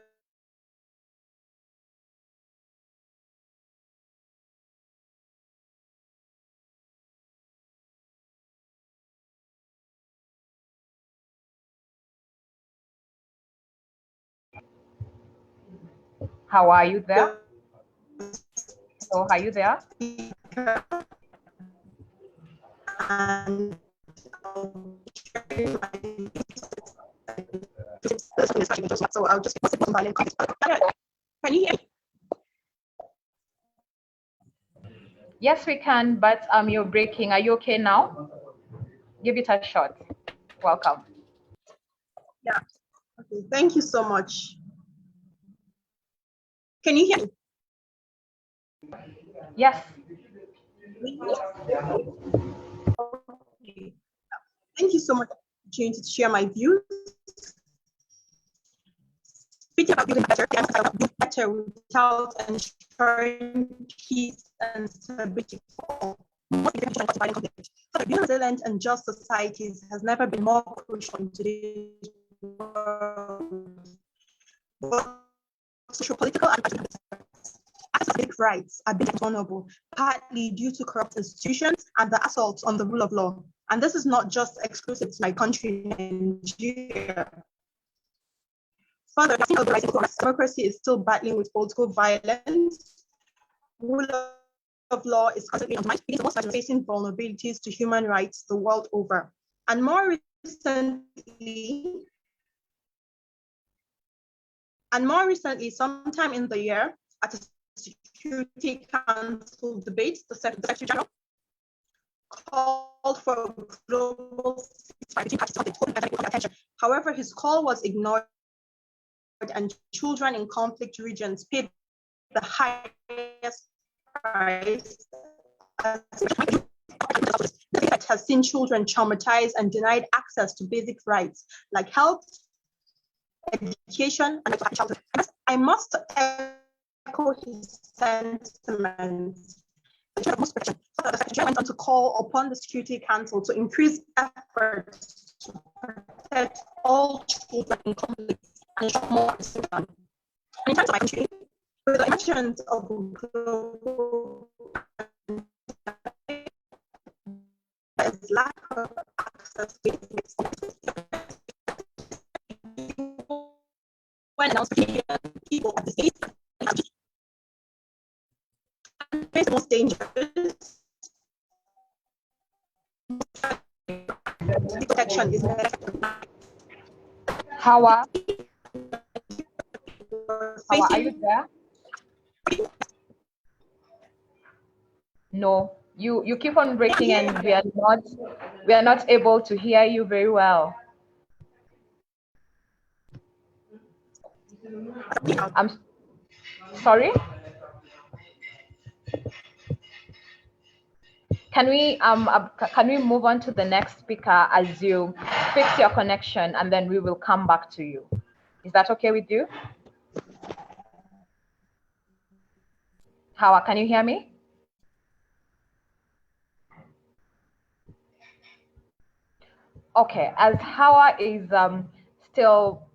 How are you there? So are you there? And so I'll just can you hear me? Yes, we can, but you're breaking. Are you okay now? Give it a shot. Welcome. Yeah. Okay. Thank you so much. Can you hear me? Yes. Okay. Thank you so much for the opportunity to share my views. Speaking about building better without ensuring peace and stability for all. Building resilient and just societies has never been more crucial in today's world. Both social, political, and basic rights are being vulnerable, partly due to corrupt institutions and the assaults on the rule of law. And this is not just exclusive to my country, Nigeria. Further, democracy is still battling with political violence. Rule of law is constantly undermined, facing vulnerabilities to human rights the world over. And more recently, sometime in the year, at a Security Council debate, the Secretary General called for a global ceasefire between parties. Attention. However, his call was ignored, and children in conflict regions paid the highest price. That has seen children traumatized and denied access to basic rights like health, education, and childhood. I must echo his sentiments. The Secretary went on to call upon the Security Council to increase efforts to protect all children in conflict and ensure more is done. In terms of my country, with the emergence of global lack of access to when announced people at the state is the most dangerous. Protection is Hawa, are you there? No, you keep on breaking, and we are not able to hear you very well. I'm sorry. Can we move on to the next speaker as you fix your connection, and then we will come back to you? Is that okay with you? Hawa, can you hear me? Okay, as Hawa is still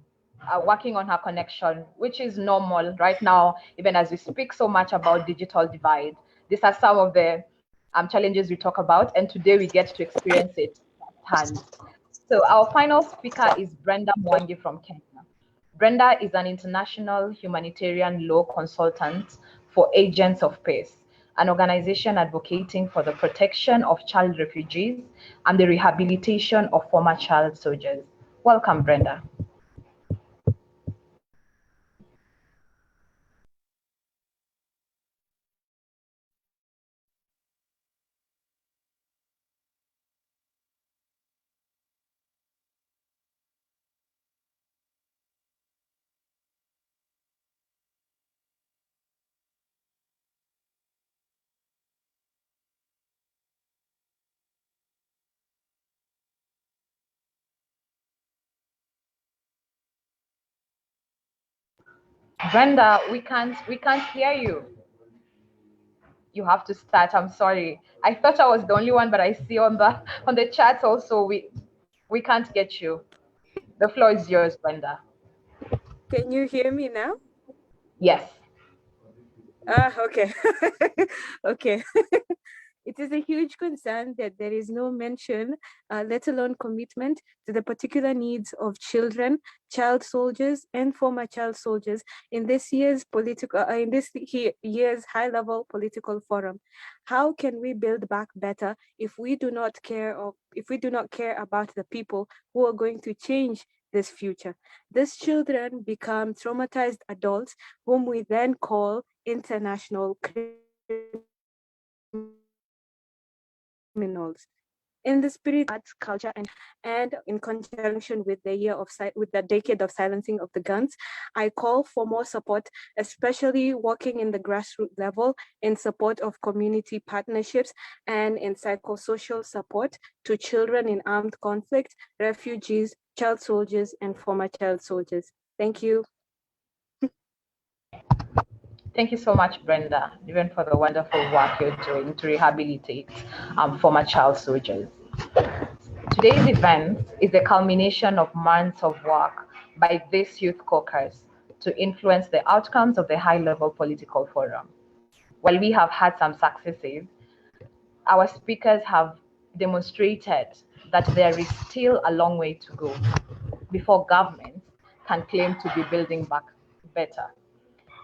working on her connection, which is normal right now, even as we speak so much about digital divide. These are some of the challenges we talk about, and today we get to experience it firsthand. So our final speaker is Brenda Monge from Kenya. Brenda is an international humanitarian law consultant for Agents of Peace, an organization advocating for the protection of child refugees and the rehabilitation of former child soldiers. Welcome, Brenda. Brenda, we can't hear you. You have to start. I'm sorry. I thought I was the only one, but I see on the chat also we can't get you. The floor is yours, Brenda. Can you hear me now? Yes. Okay. Okay. It is a huge concern that there is no mention, let alone commitment, to the particular needs of children, child soldiers, and former child soldiers in this year's high-level political forum. How can we build back better if we do not care about the people who are going to change this future? These children become traumatized adults whom we then call international criminals. In the spirit of arts, culture, and in conjunction with the decade of silencing of the guns, I call for more support, especially working in the grassroots level in support of community partnerships and in psychosocial support to children in armed conflict, refugees, child soldiers, and former child soldiers. Thank you. Thank you so much, Brenda, even for the wonderful work you're doing to rehabilitate former child soldiers. Today's event is the culmination of months of work by this youth caucus to influence the outcomes of the high-level political forum. While we have had some successes, our speakers have demonstrated that there is still a long way to go before governments can claim to be building back better.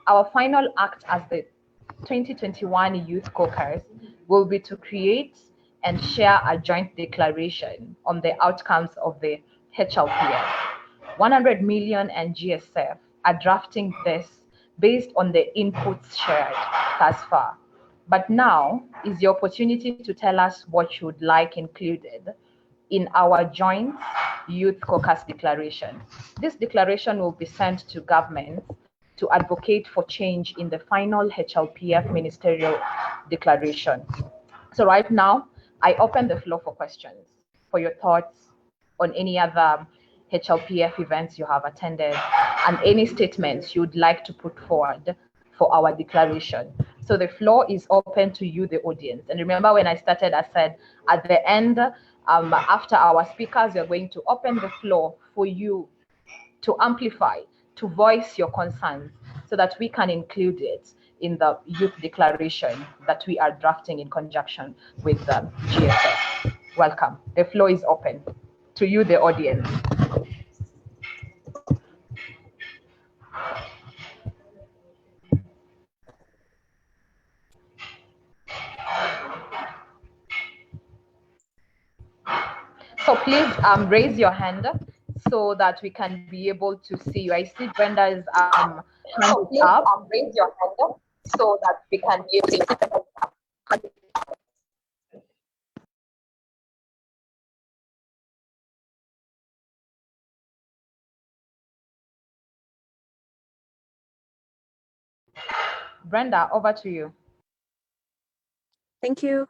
Our final act as the 2021 Youth Caucus will be to create and share a joint declaration on the outcomes of the HLPF. 100 million and GSF are drafting this based on the inputs shared thus far. But now is the opportunity to tell us what you would like included in our joint Youth Caucus declaration. This declaration will be sent to governments to advocate for change in the final HLPF ministerial declaration. So right now, I open the floor for questions, for your thoughts on any other HLPF events you have attended and any statements you'd like to put forward for our declaration. So the floor is open to you, the audience. And remember when I started, I said at the end, after our speakers, we're going to open the floor for you to amplify, to voice your concerns so that we can include it in the youth declaration that we are drafting in conjunction with the GSF. Welcome. The floor is open to you, the audience. So please raise your hand so that we can be able to see you. I see Brenda's hand is up. Raise your hand so that we can be able to see you. Brenda, over to you. Thank you.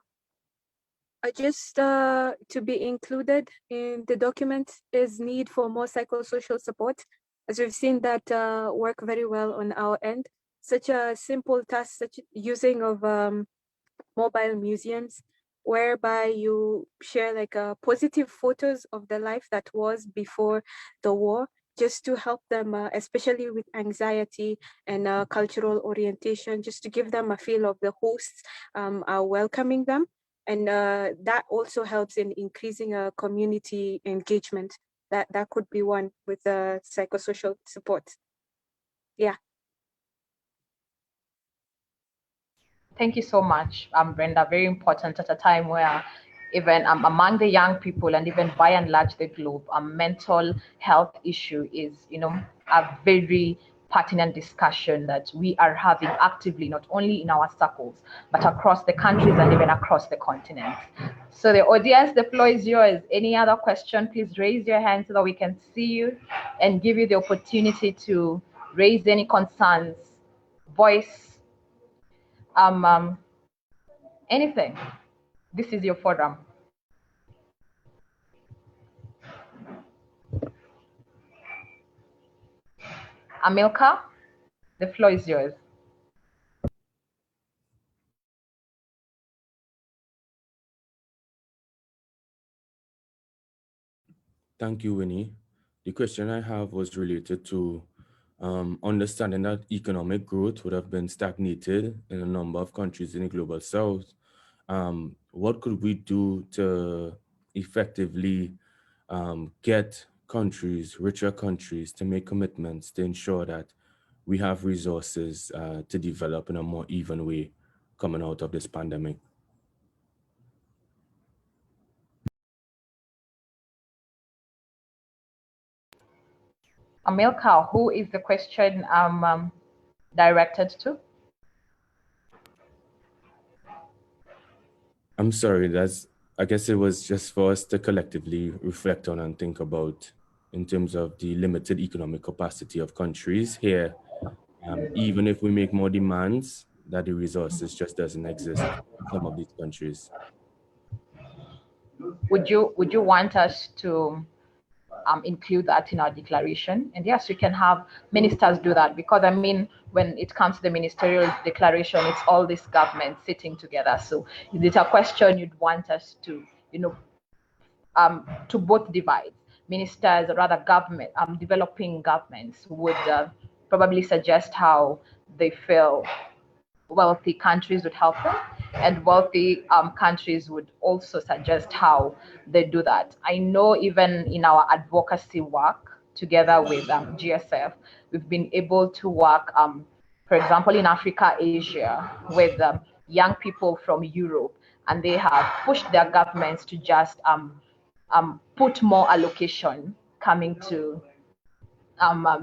Just to be included in the document is need for more psychosocial support, as we've seen that work very well on our end. Such a simple task, such using of mobile museums, whereby you share like positive photos of the life that was before the war, just to help them, especially with anxiety and cultural orientation, just to give them a feel of the hosts are welcoming them. And that also helps in increasing community engagement. That could be one with psychosocial support. Yeah. Thank you so much, Brenda. Very important at a time where even among the young people and even by and large the globe, a mental health issue is, a very pertinent discussion that we are having actively, not only in our circles, but across the countries and even across the continent. So the audience, the floor is yours. Any other question, please raise your hand so that we can see you and give you the opportunity to raise any concerns, voice, anything. This is your forum. Amilcar? The floor is yours. Thank you, Winnie. The question I have was related to understanding that economic growth would have been stagnated in a number of countries in the global south. What could we do to effectively get countries, richer countries, to make commitments to ensure that we have resources to develop in a more even way coming out of this pandemic? Amilcar, who is the question directed to? I'm sorry, I guess it was just for us to collectively reflect on and think about in terms of the limited economic capacity of countries here. Even if we make more demands, that the resources just doesn't exist in some of these countries. Would you want us to include that in our declaration? And yes, we can have ministers do that, because I mean, when it comes to the ministerial declaration, it's all these governments sitting together. So is it a question you'd want us to, to both divide? Ministers, or rather government, developing governments would probably suggest how they feel wealthy countries would help them, and wealthy countries would also suggest how they do that. I know even in our advocacy work together with GSF, we've been able to work, for example, in Africa, Asia, with young people from Europe, and they have pushed their governments to just put more allocation coming to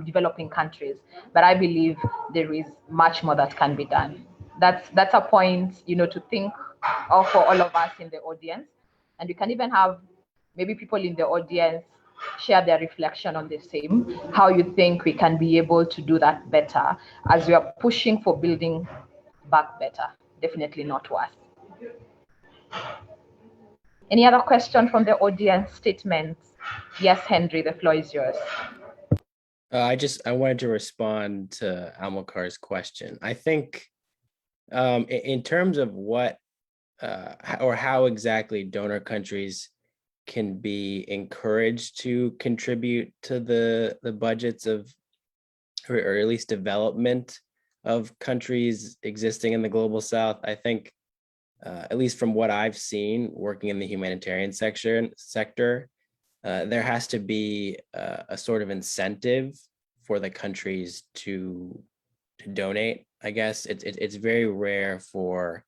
developing countries. But I believe there is much more that can be done. That's a point, to think of for all of us in the audience. And you can even have maybe people in the audience share their reflection on the same, how you think we can be able to do that better as we are pushing for building back better, definitely not worse. Any other question from the audience? Statements? Yes, Henry, the floor is yours. I wanted to respond to Amilcar's question. I think in terms of what or how exactly donor countries can be encouraged to contribute to the budgets of, or at least development of countries existing in the global south, I think, at least from what I've seen working in the humanitarian sector, there has to be a sort of incentive for the countries to donate. I guess it's very rare for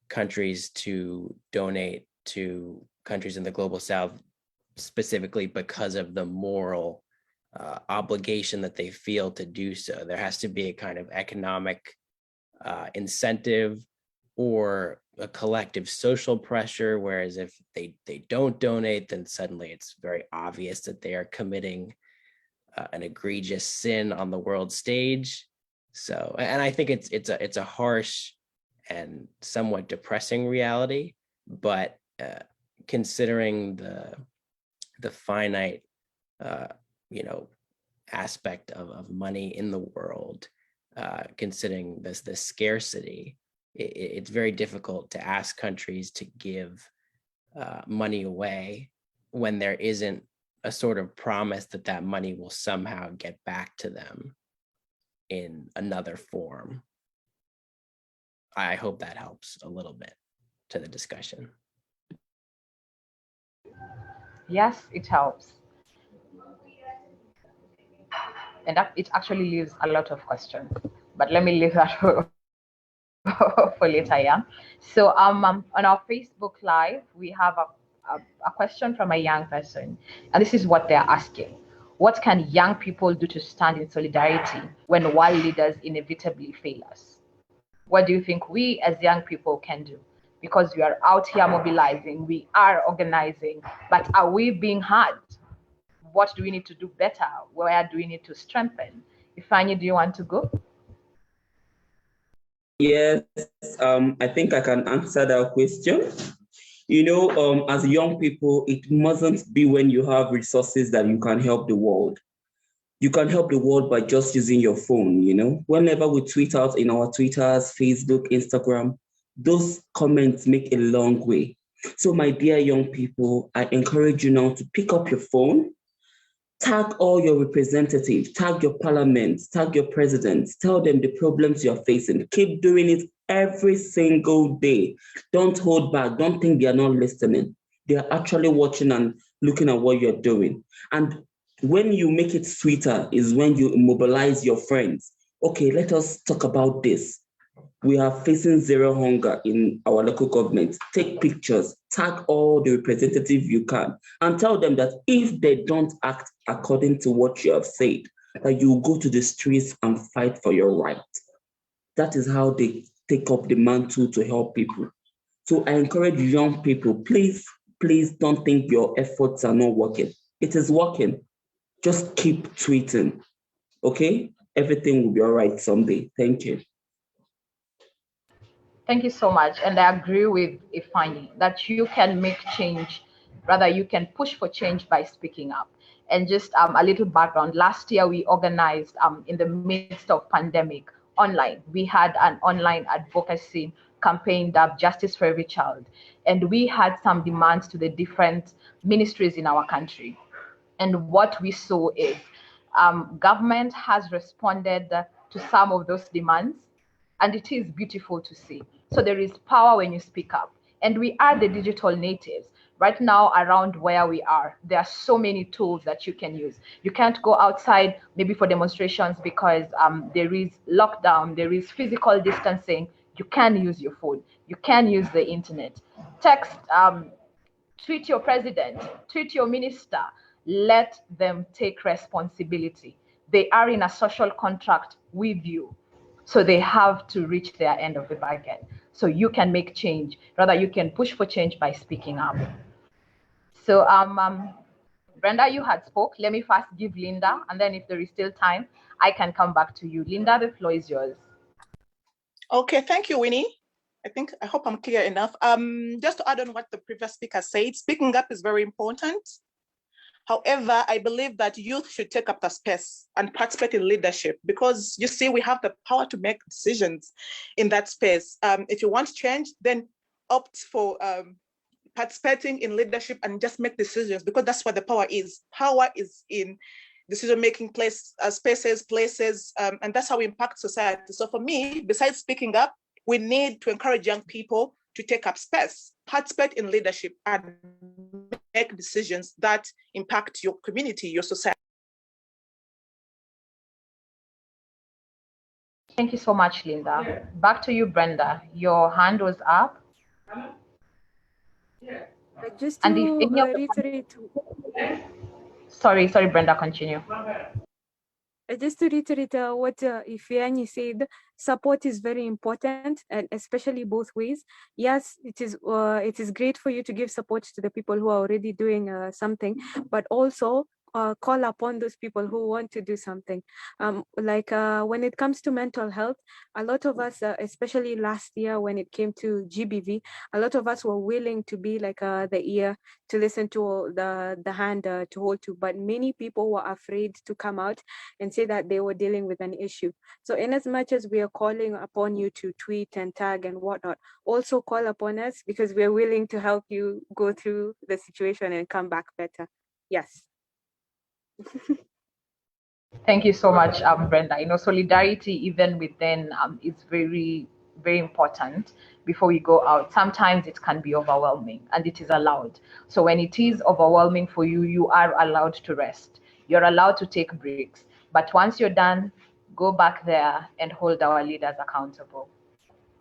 countries to donate to countries in the global south specifically because of the moral obligation that they feel to do so. There has to be a kind of economic incentive or a collective social pressure, whereas if they don't donate, then suddenly it's very obvious that they are committing an egregious sin on the world stage. So, and I think it's a harsh and somewhat depressing reality, but considering the finite aspect of money in the world, considering the scarcity, it's very difficult to ask countries to give money away when there isn't a sort of promise that that money will somehow get back to them in another form. I hope that helps a little bit to the discussion. Yes, it helps. And it actually leaves a lot of questions, but let me leave that for later, yeah? So on our Facebook Live, we have a question from a young person, and this is what they're asking. What can young people do to stand in solidarity when world leaders inevitably fail us? What do you think we as young people can do? Because we are out here mobilizing, we are organizing, but are we being heard? What do we need to do better? Where do we need to strengthen? Ifeanyi, do you want to go? Yes, I think I can answer that question. As young people, it mustn't be when you have resources that you can help the world. You can help the world by just using your phone, you know? Whenever we tweet out in our Twitters, Facebook, Instagram, those comments make a long way. So my dear young people, I encourage you now to pick up your phone, tag all your representatives, tag your parliaments, tag your presidents, tell them the problems you're facing. Keep doing it every single day. Don't hold back. Don't think they're not listening. They're actually watching and looking at what you're doing. And when you make it sweeter is when you mobilize your friends. Okay, let us talk about this. We are facing zero hunger in our local government. Take pictures, tag all the representatives you can, and tell them that if they don't act according to what you have said, that you go to the streets and fight for your right. That is how they take up the mantle to help people. So I encourage young people, please don't think your efforts are not working. It is working. Just keep tweeting, okay? Everything will be all right someday. Thank you. Thank you so much. And I agree with Ifeanyi that you can make change, rather you can push for change by speaking up. And just a little background, last year we organized in the midst of pandemic online. We had an online advocacy campaign dubbed Justice for Every Child. And we had some demands to the different ministries in our country. And what we saw is government has responded to some of those demands, and it is beautiful to see. So there is power when you speak up. And we are the digital natives. Right now, around where we are, there are so many tools that you can use. You can't go outside maybe for demonstrations because there is lockdown, there is physical distancing. You can use your phone. You can use the internet. Text, tweet your president, tweet your minister. Let them take responsibility. They are in a social contract with you. So they have to reach their end of the bargain. So you can make change. Rather, you can push for change by speaking up. So Brenda, you had spoke. Let me first give Linda, and then if there is still time, I can come back to you. Linda, the floor is yours. Okay, thank you, Winnie. I hope I'm clear enough. Just to add on what the previous speaker said, speaking up is very important. However, I believe that youth should take up the space and participate in leadership because you see, we have the power to make decisions in that space. If you want change, then opt for participating in leadership and just make decisions because that's what the power is. Power is in decision-making spaces, places, and that's how we impact society. So for me, besides speaking up, we need to encourage young people to take up space, participate in leadership, and make decisions that impact your community, your society. Thank you so much, Linda. Yeah. Back to you, Brenda. Your hand was up. Just to reiterate. Sorry, Brenda, continue. Just to reiterate what Ifeanyi said, support is very important, and especially both ways. Yes, it is great for you to give support to the people who are already doing something, but also call upon those people who want to do something. When it comes to mental health, a lot of us, especially last year when it came to GBV, a lot of us were willing to be like the ear to listen to, the hand to hold to, but many people were afraid to come out and say that they were dealing with an issue. So in as much as we are calling upon you to tweet and tag and whatnot, also call upon us because we are willing to help you go through the situation and come back better. Yes. Thank you so much, Brenda. Solidarity even within is very, very important before we go out. Sometimes it can be overwhelming and it is allowed. So when it is overwhelming for you, you are allowed to rest. You're allowed to take breaks. But once you're done, go back there and hold our leaders accountable.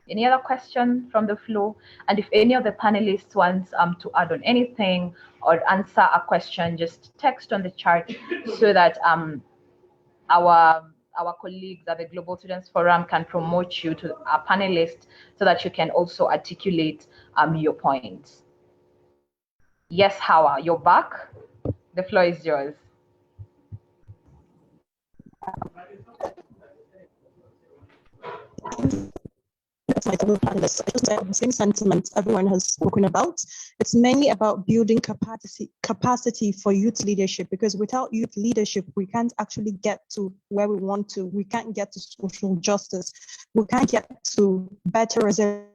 Any other question from the floor? And if any of the panelists wants to add on anything or answer a question, just text on the chat so that our colleagues at the Global Students Forum can promote you to our panelists so that you can also articulate your points. Yes, Hawa, you're back. The floor is yours. to my fellow panelists. I just have the same sentiments everyone has spoken about. It's mainly about building capacity for youth leadership, because without youth leadership, we can't actually get to where we want to. We can't get to social justice. We can't get to better resilience.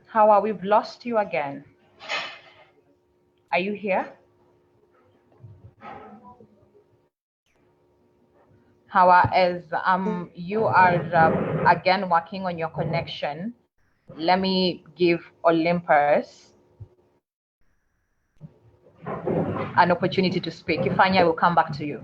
Hawa, we've lost you again. Are you here? Hawa, as you are again working on your connection, let me give Olympus an opportunity to speak. Ifanya, I will come back to you.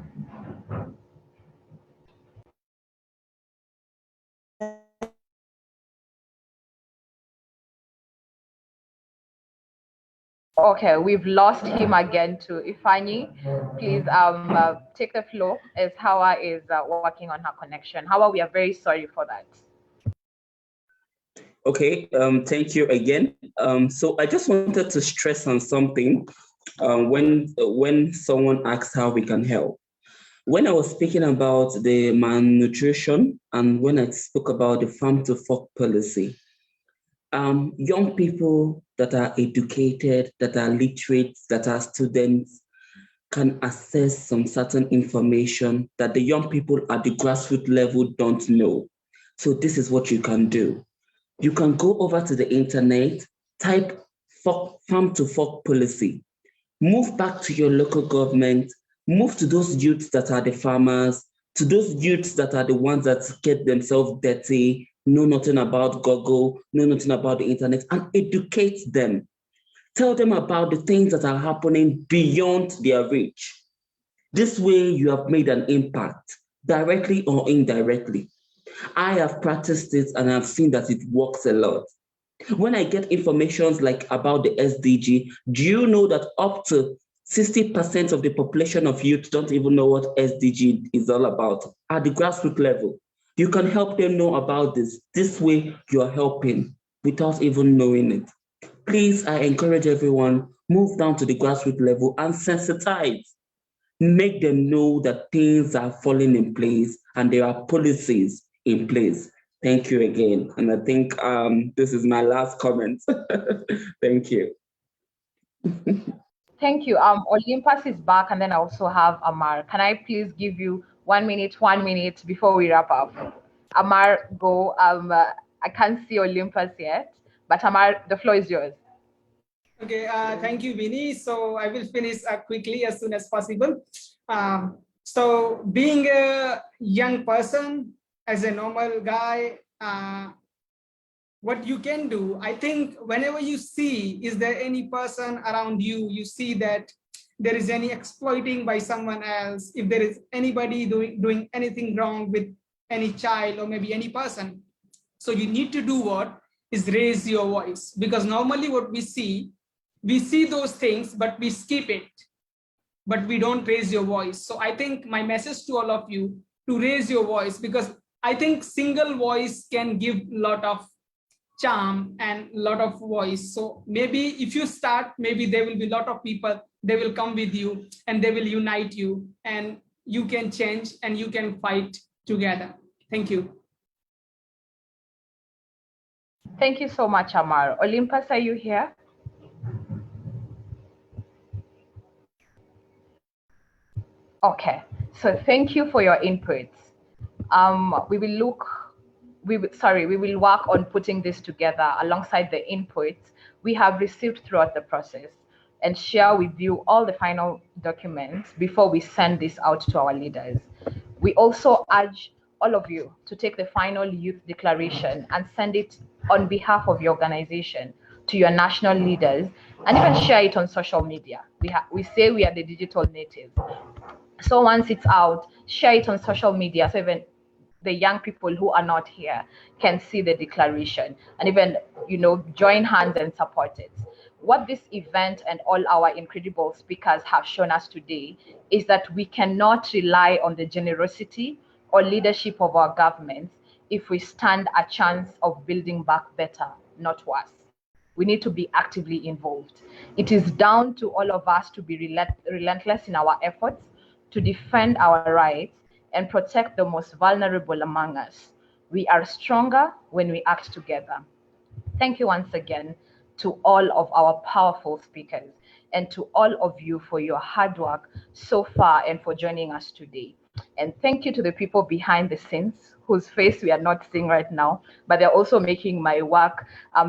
Okay, we've lost him again too. Ifani, please take the floor as Hawa is working on her connection. Hawa, we are very sorry for that. Okay, thank you again. So I just wanted to stress on something when someone asks how we can help. When I was speaking about the malnutrition and when I spoke about the farm to fork policy, young people that are educated, that are literate, that are students can access some certain information that the young people at the grassroots level don't know. So this is what you can do. You can go over to the internet, type farm to fork policy, move back to your local government, move to those youths that are the farmers, to those youths that are the ones that get themselves dirty, know nothing about Google, know nothing about the internet, and educate them. Tell them about the things that are happening beyond their reach. This way you have made an impact, directly or indirectly. I have practiced it and I've seen that it works a lot. When I get information like about the SDG, do you know that up to 60% of the population of youth don't even know what SDG is all about at the grassroots level? You can help them know about this. This way you're helping without even knowing it. Please, I encourage everyone, move down to the grassroots level and sensitize. Make them know that things are falling in place and there are policies in place. Thank you again. And I think this is my last comment. Thank you. Thank you. Olympus is back, and then I also have Amar. Can I please give you 1 minute before we wrap up? Amar, go. I can't see Olympus yet, but Amar, the floor is yours. Okay, thank you, Vinny. So I will finish quickly as soon as possible. So being a young person, as a normal guy, what you can do, I think whenever you see, is there any person around you, you see that there is any exploiting by someone else, if there is anybody doing anything wrong with any child or maybe any person. So you need to do what is raise your voice, because normally what we see those things, but we skip it, but we don't raise your voice. So I think my message to all of you to raise your voice, because I think single voice can give a lot of charm and a lot of voice. So maybe if you start, maybe there will be a lot of people, they will come with you and they will unite you and you can change and you can fight together. Thank you. Thank you so much, Amar. Olympus, are you here? Okay, so thank you for your inputs. We will work on putting this together alongside the inputs we have received throughout the process and share with you all the final documents before we send this out to our leaders. We also urge all of you to take the final youth declaration and send it on behalf of your organization to your national leaders and even share it on social media. We say we are the digital natives. So once it's out, share it on social media so even the young people who are not here can see the declaration and even, join hands and support it. What this event and all our incredible speakers have shown us today is that we cannot rely on the generosity or leadership of our governments if we stand a chance of building back better, not worse. We need to be actively involved. It is down to all of us to be relentless in our efforts to defend our rights and protect the most vulnerable among us. We are stronger when we act together. Thank you once again to all of our powerful speakers and to all of you for your hard work so far and for joining us today. And thank you to the people behind the scenes whose face we are not seeing right now, but they're also making my work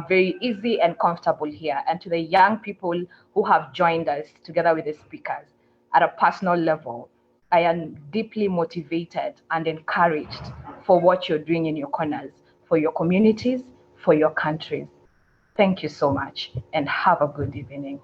very easy and comfortable here. And to the young people who have joined us together with the speakers. At a personal level, I am deeply motivated and encouraged for what you're doing in your corners, for your communities, for your countries. Thank you so much and have a good evening.